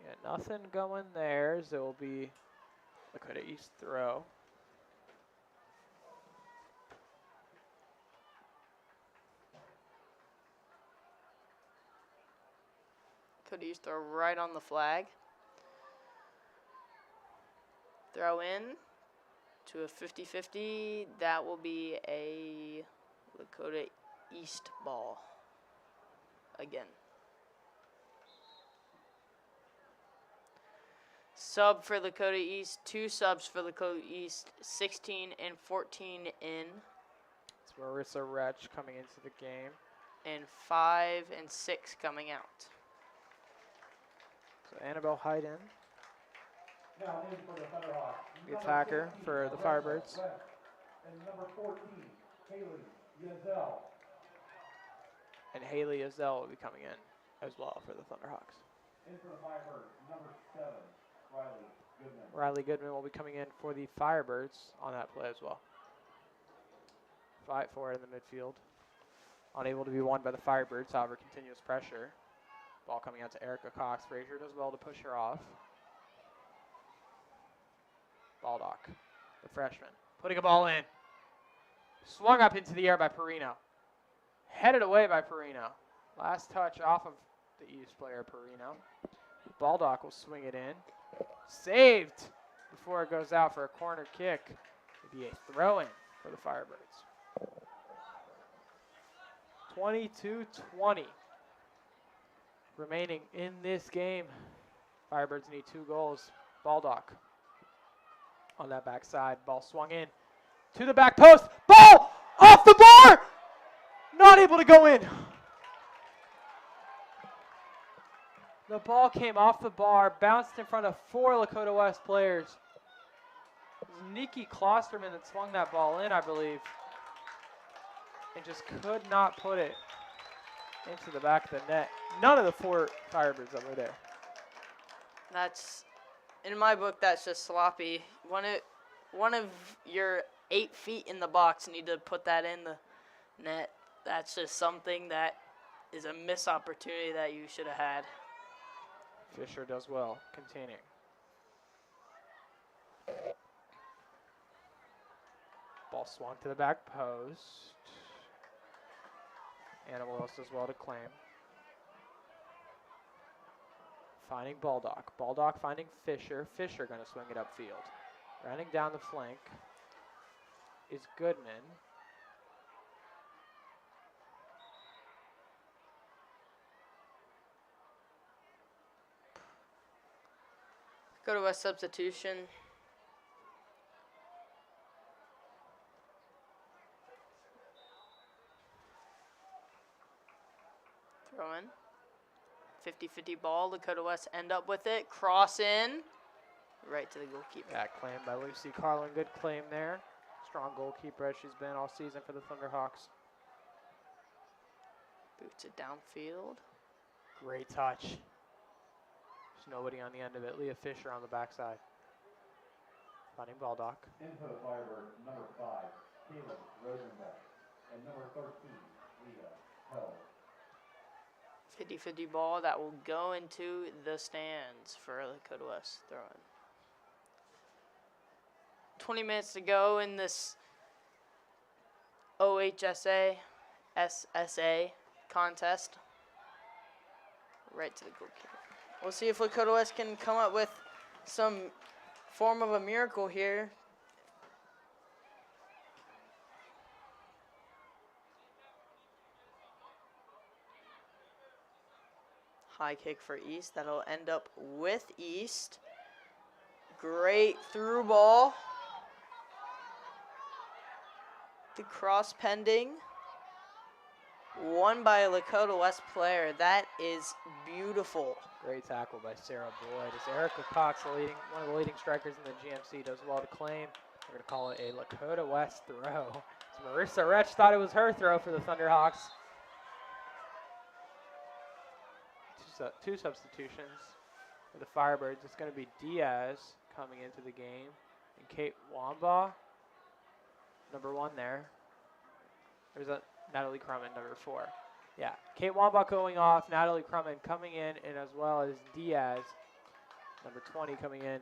Yeah, nothing going there. So it will be Lakota East throw. Lakota East throw right on the flag. Throw in to a 50-50. That will be a Lakota East ball again. Sub for Lakota East, 2 subs for Lakota East, 16 and 14 in, It's Marissa Retch coming into the game. and 5 and 6 coming out. So Annabelle Hayden, Now in for the Thunderhawks, the number attacker 15, for the Rebecca Firebirds. West, and number 14, Haley Yazell. And Haley Azell will be coming in as well for the Thunderhawks. In for the Firebirds, number 7, Riley Goodman. Riley Goodman will be coming in for the Firebirds on that play as well. Fight for it in the midfield. Unable to be won by the Firebirds, however, continuous pressure. Ball coming out to Erica Cox. Frazier does well to push her off. Baldock, the freshman, putting a ball in. Swung up into the air by Perino. Headed away by Perino. Last touch off of the East player, Perino. Baldock will swing it in. Saved before it goes out for a corner kick. It'd be a throw-in for the Firebirds. 22-20 remaining in this game. Firebirds need 2 goals. Baldock on that backside. Ball swung in to the back post. Ball off the bar! Not able to go in. The ball came off the bar, bounced in front of 4 Lakota West players. It was Nikki Klosterman that swung that ball in, I believe, and just could not put it into the back of the net. None of the 4 Firebirds that were there. That's, in my book, that's just sloppy. One of your 8 feet in the box need to put that in the net. That's just something that is a missed opportunity that you should have had. Fisher does well, containing. Ball swung to the back post. Anna Willis does well to claim. Finding Baldock. Baldock finding Fisher. Fisher going to swing it upfield. Running down the flank is Goodman. Go to a substitution. Throw in. 50-50 ball. Lakota West end up with it. Cross in. Right to the goalkeeper. That claim by Lucy Carlin. Good claim there. Strong goalkeeper as she's been all season for the Thunderhawks. Boots it downfield. Great touch. There's nobody on the end of it. Leah Fisher on the backside. Finding Baldock. In for the Firebirds, number 5, Caleb Rosenbeck. And number 13, Leah Held. 50-50 ball that will go into the stands for Lakota West throwing. 20 minutes to go in this OHSAA SSA contest. Right to the goalkeeper. We'll see if Lakota West can come up with some form of a miracle here. High kick for East. That'll end up with East. Great through ball. The cross pending. Won by a Lakota West player. That is beautiful. Great tackle by Sarah Boyd. As Erica Cox, one of the leading strikers in the GMC, does well to claim. We're going to call it a Lakota West throw. As Marissa Retch thought it was her throw for the Thunderhawks. Two substitutions for the Firebirds. It's going to be Diaz coming into the game. And Kate Wamba, number 1 there. There's a Natalie Crumman, number 4. Yeah, Kate Wamba going off, Natalie Crumman coming in, and as well as Diaz, number 20, coming in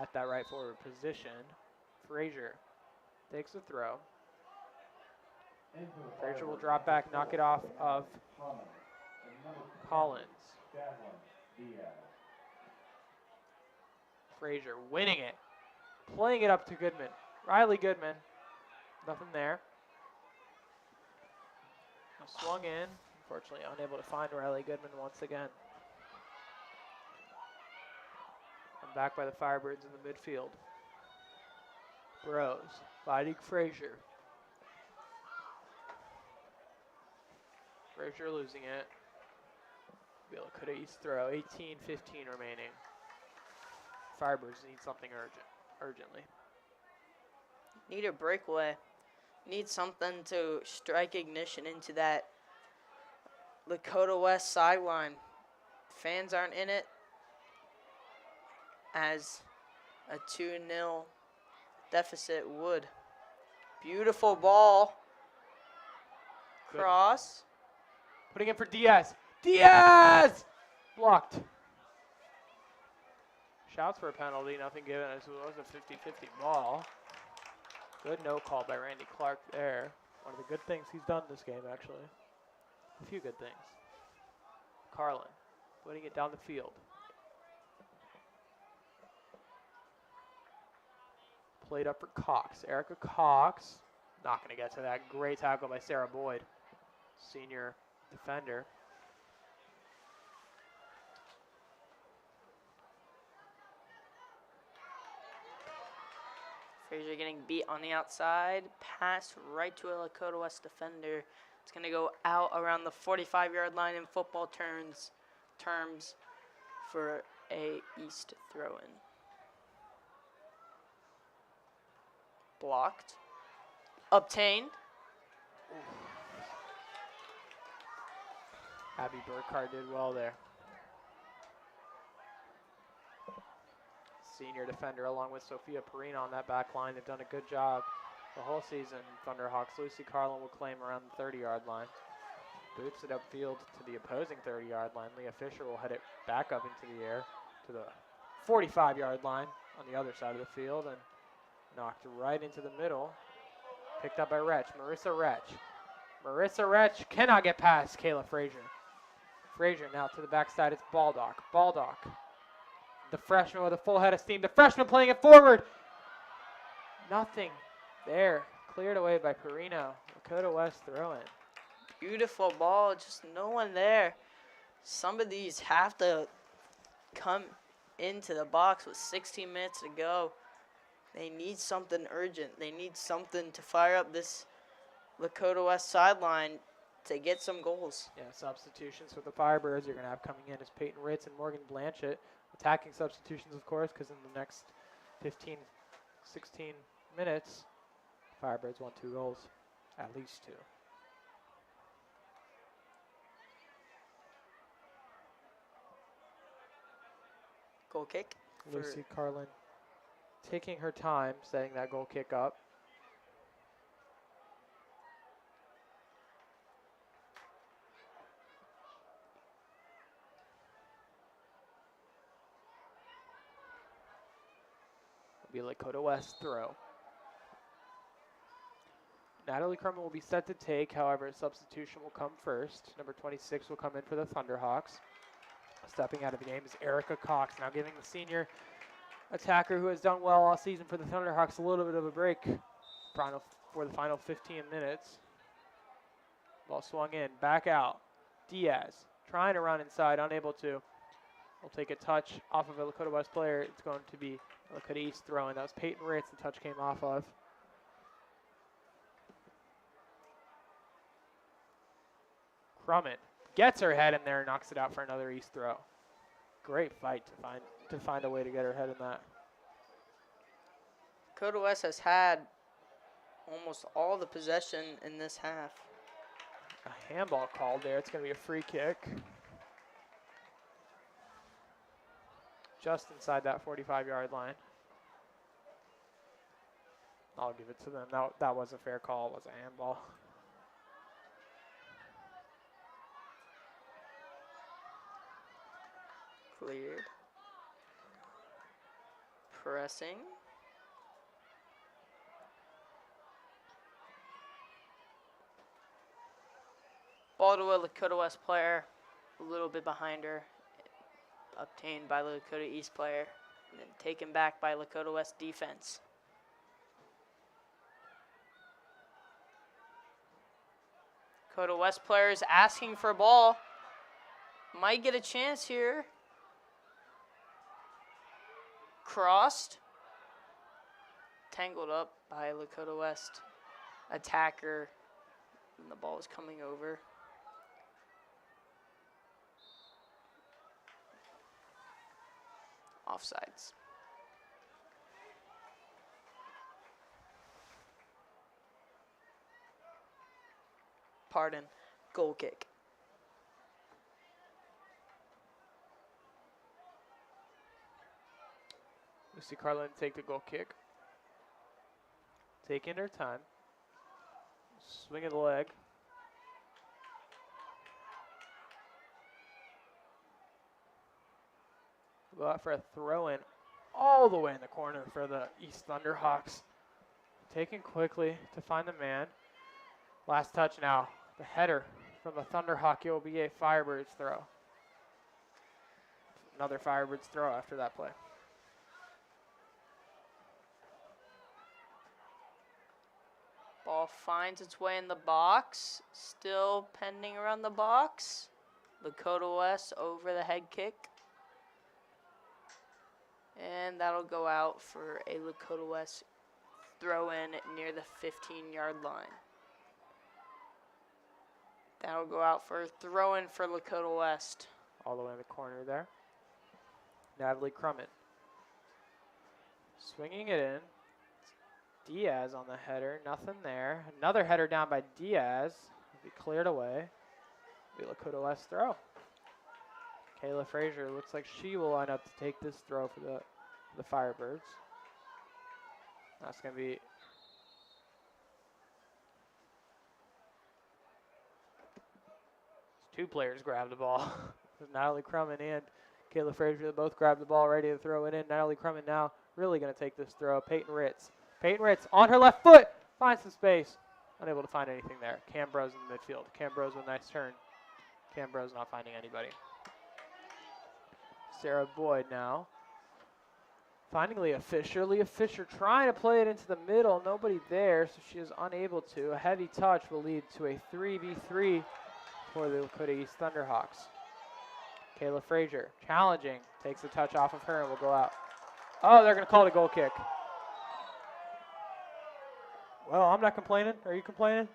at that right forward position. Frazier takes the throw. Frazier will drop back, knock it off of Collins. Frazier winning it, playing it up to Goodman. Riley Goodman, nothing there. Swung in, unfortunately unable to find Riley Goodman once again. I'm back by the Firebirds in the midfield. Bros fighting Frazier. Frazier losing it. Lakota East throw, 18-15 remaining. Firebirds need something urgently. Need a breakaway. Need something to strike ignition into that Lakota West sideline. Fans aren't in it as a 2-0 deficit would. Beautiful ball. Cross. Putting in for Diaz. Diaz! Blocked. Shouts for a penalty, nothing given as it was a 50-50 ball. Good no call by Randy Clark there. One of the good things he's done this game, actually. A few good things. Carlin putting it down the field. Played up for Cox. Erica Cox. Not going to get to that. Great tackle by Sarah Boyd, senior defender. Frazier getting beat on the outside. Pass right to a Lakota West defender. It's going to go out around the 45-yard line in football terms for a East throw-in. Blocked. Obtained. Abby Burkhardt did well there. Senior defender along with Sophia Perina on that back line. They've done a good job the whole season. Thunderhawks. Lucy Carlin will claim around the 30-yard line. Boots it upfield to the opposing 30-yard line. Leah Fisher will head it back up into the air to the 45-yard line on the other side of the field and knocked right into the middle. Picked up by Retch. Marissa Retch. Marissa Retch cannot get past Kayla Frazier. Frazier now to the backside. It's Baldock. Baldock. The freshman with a full head of steam. The freshman playing it forward. Nothing there. Cleared away by Perino. Lakota West throw-in. Beautiful ball. Just no one there. Some of these have to come into the box with 16 minutes to go. They need something urgent. They need something to fire up this Lakota West sideline. to get some goals. Yeah, substitutions for the Firebirds you're going to have coming in is Peyton Ritz and Morgan Blanchett. Attacking substitutions, of course, because in the next 15, 16 minutes, Firebirds want 2 goals, at least 2. Goal kick. Lucy Carlin taking her time setting that goal kick up. It'll be Lakota West throw. Natalie Crummett will be set to take, however, a substitution will come first. Number 26 will come in for the Thunderhawks. Stepping out of the game is Erica Cox, now giving the senior attacker who has done well all season for the Thunderhawks a little bit of a break for the final 15 minutes. Ball swung in, back out. Diaz trying to run inside, unable to. Will take a touch off of a Lakota West player. It's going to be a Lakota East throw-in. That was Peyton Ritz the touch came off of. Crummett gets her head in there and knocks it out for another East throw. Great fight to find a way to get her head in that. Dakota West has had almost all the possession in this half. A handball called there. It's going to be a free kick. Just inside that 45-yard line. I'll give it to them. That was a fair call. It was a handball. Cleared. Pressing. Ball to a Lakota West player, a little bit behind her. Obtained by Lakota East player, and then taken back by Lakota West defense. Lakota West players asking for a ball. Might get a chance here. Crossed. Tangled up by Lakota West attacker. And the ball is coming over. Offsides. Pardon. Goal kick. Lucy Carlin take the goal kick. Taking her time. Swing of the leg. Go out for a throw-in all the way in the corner for the East Thunderhawks. Taken quickly to find the man. Last touch now. The header from the Thunderhawk. It will be a Firebirds throw. Another Firebirds throw after that play. Ball finds its way in the box. Still pending around the box. Lakota West over the head kick. And that'll go out for a Lakota West throw-in near the 15-yard line. That'll go out for a throw-in for Lakota West. All the way in the corner there. Natalie Crummett. Swinging it in. Diaz on the header. Nothing there. Another header down by Diaz. Will be cleared away. Be Lakota West throw. Kayla Frazier looks like she will line up to take this throw for the Firebirds. That's going to be two players grab the ball. Natalie Crummett and Kayla Frazier, they both grab the ball, ready to throw it in. Natalie Crummett now really going to take this throw. Peyton Ritz. Peyton Ritz on her left foot. Finds some space. Unable to find anything there. Cam Bros in the midfield. Cam Bros with a nice turn. Cam Bros not finding anybody. Sarah Boyd now. Finding Leah Fisher. Leah Fisher trying to play it into the middle. Nobody there, so she is unable to. A heavy touch will lead to a 3v3 for the Lakota East Thunderhawks. Kayla Frazier challenging. Takes a touch off of her and will go out. Oh, they're going to call it a goal kick. Well, I'm not complaining. Are you complaining?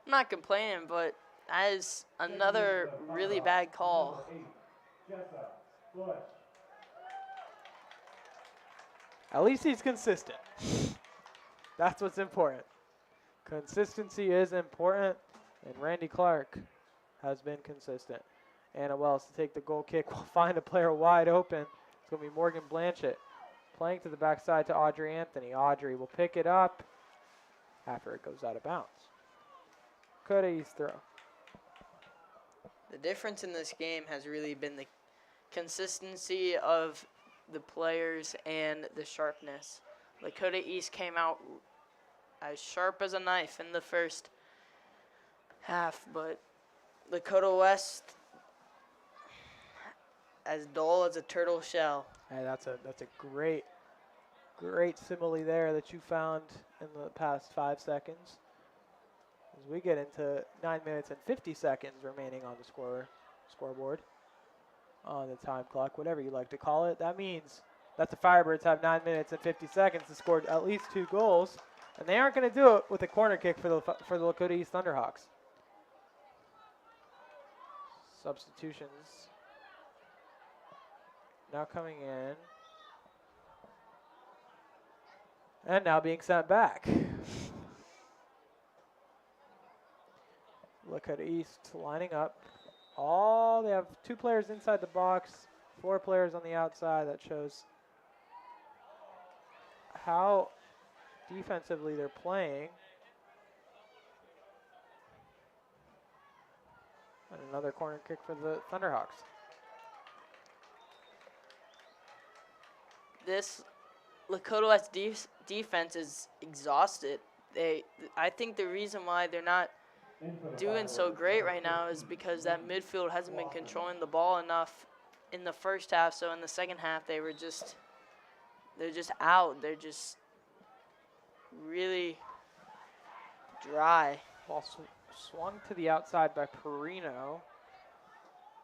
I'm not complaining, but That is another really bad call. Jessa Bush. At least he's consistent. That's what's important. Consistency is important, and Randy Clark has been consistent. Anna Wells to take the goal kick will find a player wide open. It's going to be Morgan Blanchett playing to the backside to Audrey Anthony. Audrey will pick it up after it goes out of bounds. Lakota East throw. The difference in this game has really been the consistency of the players and the sharpness. Lakota East came out as sharp as a knife in the first half, but Lakota West as dull as a turtle shell. Hey, that's a great simile there that you found in the past 5 seconds. As we get into 9 minutes and 50 seconds remaining on the scoreboard, on the time clock, whatever you like to call it, that means that the Firebirds have 9 minutes and 50 seconds to score at least 2 goals, and they aren't going to do it with a corner kick for the Lakota East Thunderhawks. Substitutions now coming in. And now being sent back. Lakota East lining up. They have 2 players inside the box, 4 players on the outside. That shows how defensively they're playing. And another corner kick for the Thunderhawks. This Lakota West defense is exhausted. I think the reason why they're not doing so great right now is because that midfield hasn't been controlling the ball enough in the first half. So in the second half, they're just out. They're just really dry. Ball swung to the outside by Perino.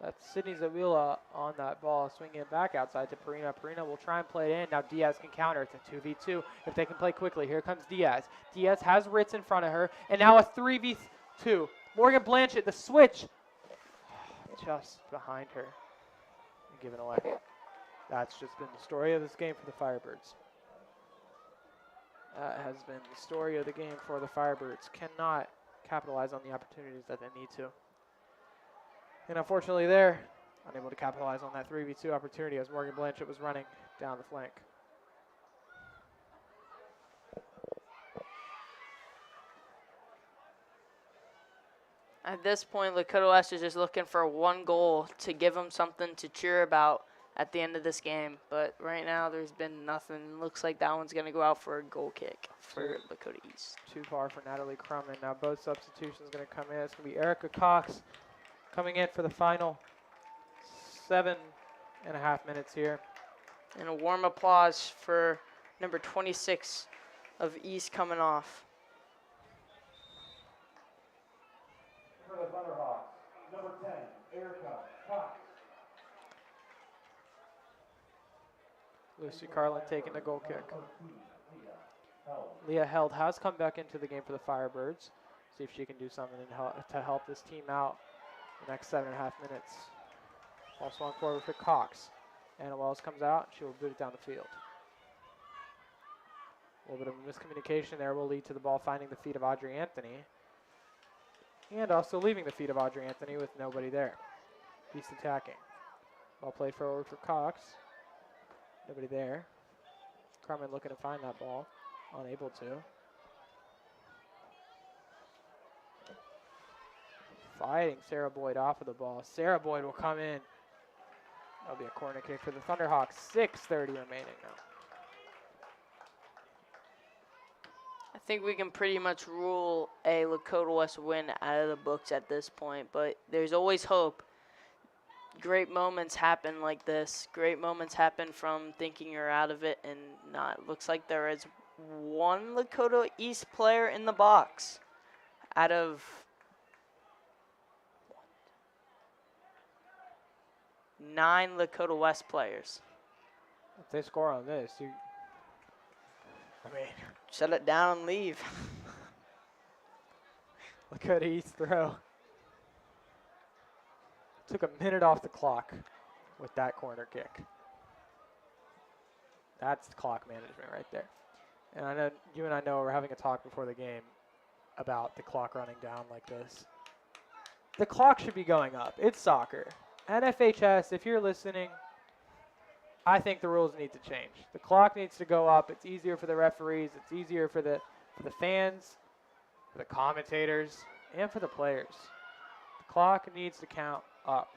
That's Sydney Zawila on that ball, swinging it back outside to Perino. Perino will try and play it in. Now Diaz can counter. It's a 2v2 if they can play quickly. Here comes Diaz. Diaz has Ritz in front of her, and now a 3v2. Morgan Blanchett, the switch, just behind her and given away. That's just been the story of this game for the Firebirds. That has been the story of the game for the Firebirds. Cannot capitalize on the opportunities that they need to. And unfortunately they're unable to capitalize on that 3v2 opportunity as Morgan Blanchett was running down the flank. At this point, Lakota West is just looking for 1 goal to give them something to cheer about at the end of this game. But right now, there's been nothing. Looks like that one's going to go out for a goal kick for Lakota East. Too far for Natalie Crumman. Now both substitutions going to come in. It's going to be Erica Cox coming in for the final 7.5 minutes here. And a warm applause for number 26 of East coming off. For the Thunderhawks, number 10, Erica Cox. Lucy Carlin taking the goal kick. 13, Held. Leah Held has come back into the game for the Firebirds. See if she can do something to help this team out the next 7.5 minutes. Ball swung forward for Cox. Anna Wells comes out. She will boot it down the field. A little bit of a miscommunication there will lead to the ball finding the feet of Audrey Anthony. And also leaving the feet of Audrey Anthony with nobody there. East attacking. Ball played forward for Cox. Nobody there. Carmen looking to find that ball. Unable to. Fighting Sarah Boyd off of the ball. Sarah Boyd will come in. That'll be a corner kick for the Thunderhawks. 6:30 remaining now. I think we can pretty much rule a Lakota West win out of the books at this point, but there's always hope. Great moments happen like this. Great moments happen from thinking you're out of it and not. Looks like there is 1 Lakota East player in the box out of 9 Lakota West players. If they score on this, Shut it down and leave. Lakota East throw. took a minute off the clock with that corner kick. That's clock management right there. And I know you and I know we're having a talk before the game about the clock running down like this. The clock should be going up. It's soccer. At FHS, if you're listening, I think the rules need to change. The clock needs to go up. It's easier for the referees. It's easier for the fans, for the commentators, and for the players. The clock needs to count up.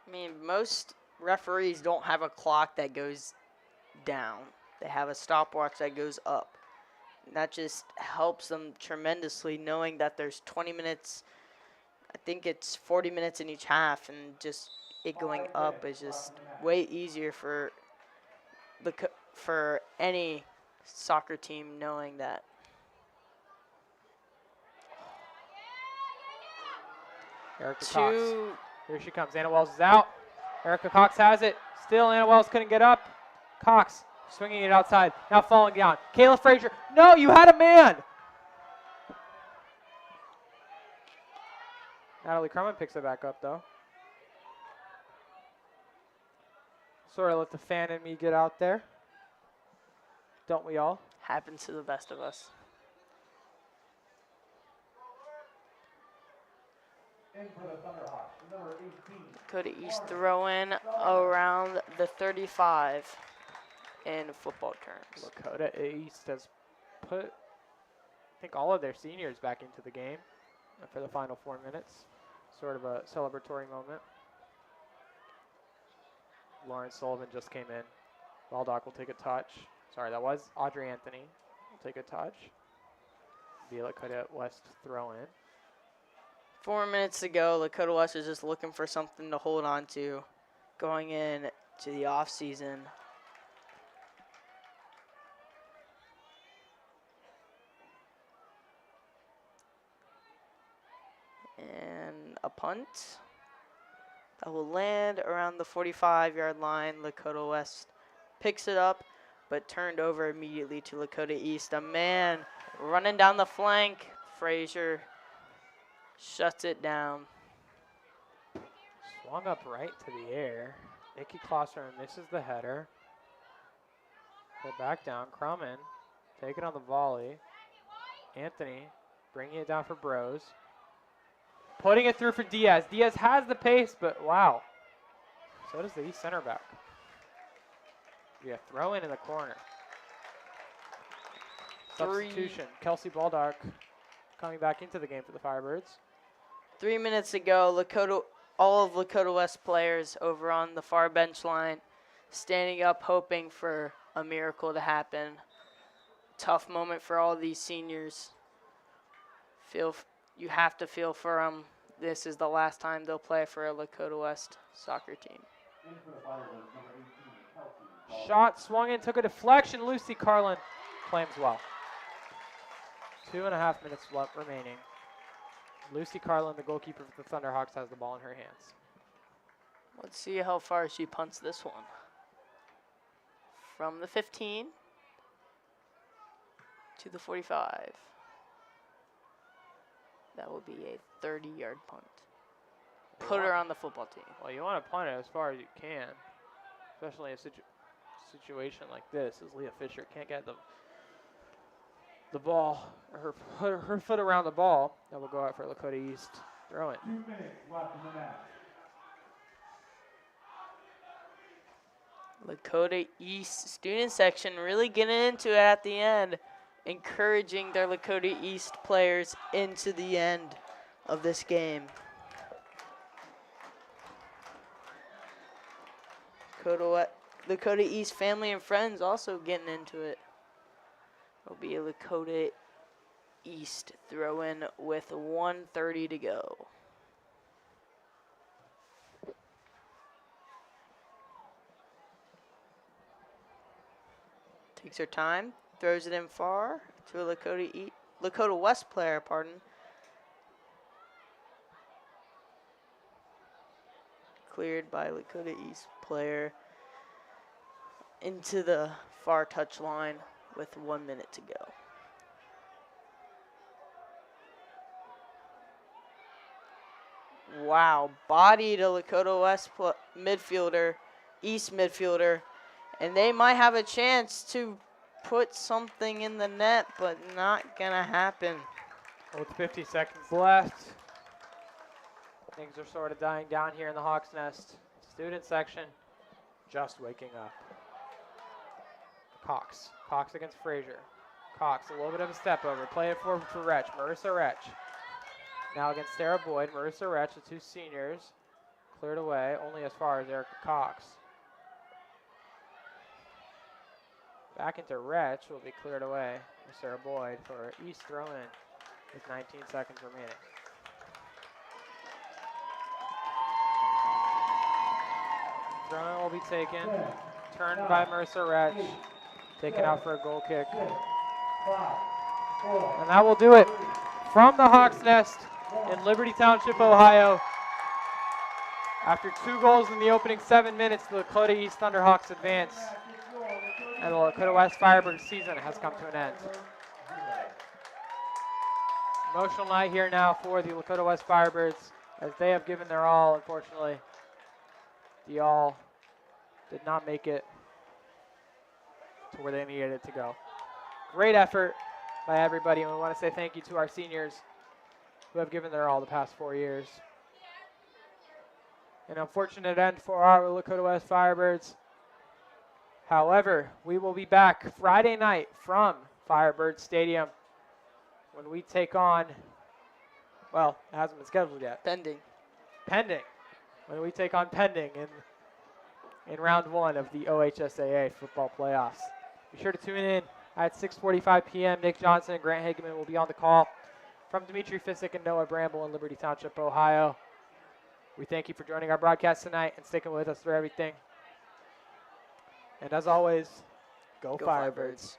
I mean, most referees don't have a clock that goes down. They have a stopwatch that goes up. And that just helps them tremendously, knowing that there's 20 minutes. I think it's 40 minutes in each half, and just it going up is just way easier for any soccer team knowing that. Erica Cox. Here she comes. Anna Wells is out. Erica Cox has it. Still, Anna Wells couldn't get up. Cox swinging it outside. Now falling down. Kayla Frazier. No, you had a man. Natalie Crumman picks it back up, though. Sort of let the fan in me get out there. Don't we all? Happens to the best of us. In for the Thunderhawks, number 18. Dakota East throw in around the 35 in football terms. Lakota East has put, I think, all of their seniors back into the game for the final 4 minutes. Sort of a celebratory moment. Lauren Sullivan just came in. Baldock will take a touch. Sorry, that was Audrey Anthony. Will take a touch. Be a Lakota West throw in. 4 minutes to go. Lakota West is just looking for something to hold on to going in to the off season. And a punt that will land around the 45-yard line. Lakota West picks it up, but turned over immediately to Lakota East. A man running down the flank. Frazier shuts it down. Swung up right to the air. Nikki Klosterman misses the header. Put back down. Crumman taking on the volley. Anthony bringing it down for Bros. Putting it through for Diaz. Diaz has the pace, but wow. So does the East center back. Yeah, throw in the corner. Substitution. Kelsey Baldock coming back into the game for the Firebirds. 3 minutes ago, all of Lakota West players over on the far bench line standing up hoping for a miracle to happen. Tough moment for all these seniors. You have to feel for them. This is the last time they'll play for a Lakota West soccer team. In for the Firebirds, number 18, Kelsey. Shot swung in, took a deflection. Lucy Carlin claims well. 2.5 minutes left remaining. Lucy Carlin, the goalkeeper for the Thunderhawks, has the ball in her hands. Let's see how far she punts this one. From the 15 to the 45. That will be a 30-yard punt. Put her on the football team. Well, you want to punt it as far as you can, especially in a situation like this, as Leah Fisher can't get the ball, her foot around the ball. That will go out for Lakota East. Throw it. 2 minutes left in the match. Lakota East student section really getting into it at the end, encouraging their Lakota East players into the end of this game. Lakota East family and friends also getting into it. It'll be a Lakota East throw in with 1:30 to go. Takes her time, throws it in far to a Lakota West player, pardon. Cleared by Lakota East player into the far touch line with 1 minute to go. Wow, bodied a Lakota West midfielder, East midfielder, and they might have a chance to put something in the net, but not gonna happen. With 50 seconds left, things are sort of dying down here in the Hawks Nest. Student section just waking up. Cox against Frazier. Cox, a little bit of a step over. Play it forward for Retch. Marissa Retch. Now against Sarah Boyd. Marissa Retch, the two seniors. Cleared away, only as far as Erica Cox. Back into Retch will be cleared away for Sarah Boyd for East throw-in with 19 seconds remaining. Throw-in will be taken. Turned by Marissa Retch. Taken out for a goal kick. And that will do it from the Hawks Nest in Liberty Township, Ohio. After 2 goals in the opening 7 minutes, the Lakota East Thunderhawks advance. And the Lakota West Firebirds season has come to an end. Emotional night here now for the Lakota West Firebirds as they have given their all. Unfortunately, the all did not make it to where they needed it to go. Great effort by everybody, and we want to say thank you to our seniors who have given their all the past 4 years. An unfortunate end for our Lakota West Firebirds. However, we will be back Friday night from Firebird Stadium when we take on, well, it hasn't been scheduled yet. Pending. When we take on Pending in round 1 of the OHSAA football playoffs. Be sure to tune in at 6:45 p.m. Nick Johnson and Grant Hageman will be on the call from Dimitri Fisick and Noah Bramble in Liberty Township, Ohio. We thank you for joining our broadcast tonight and sticking with us through everything. And as always, go Firebirds.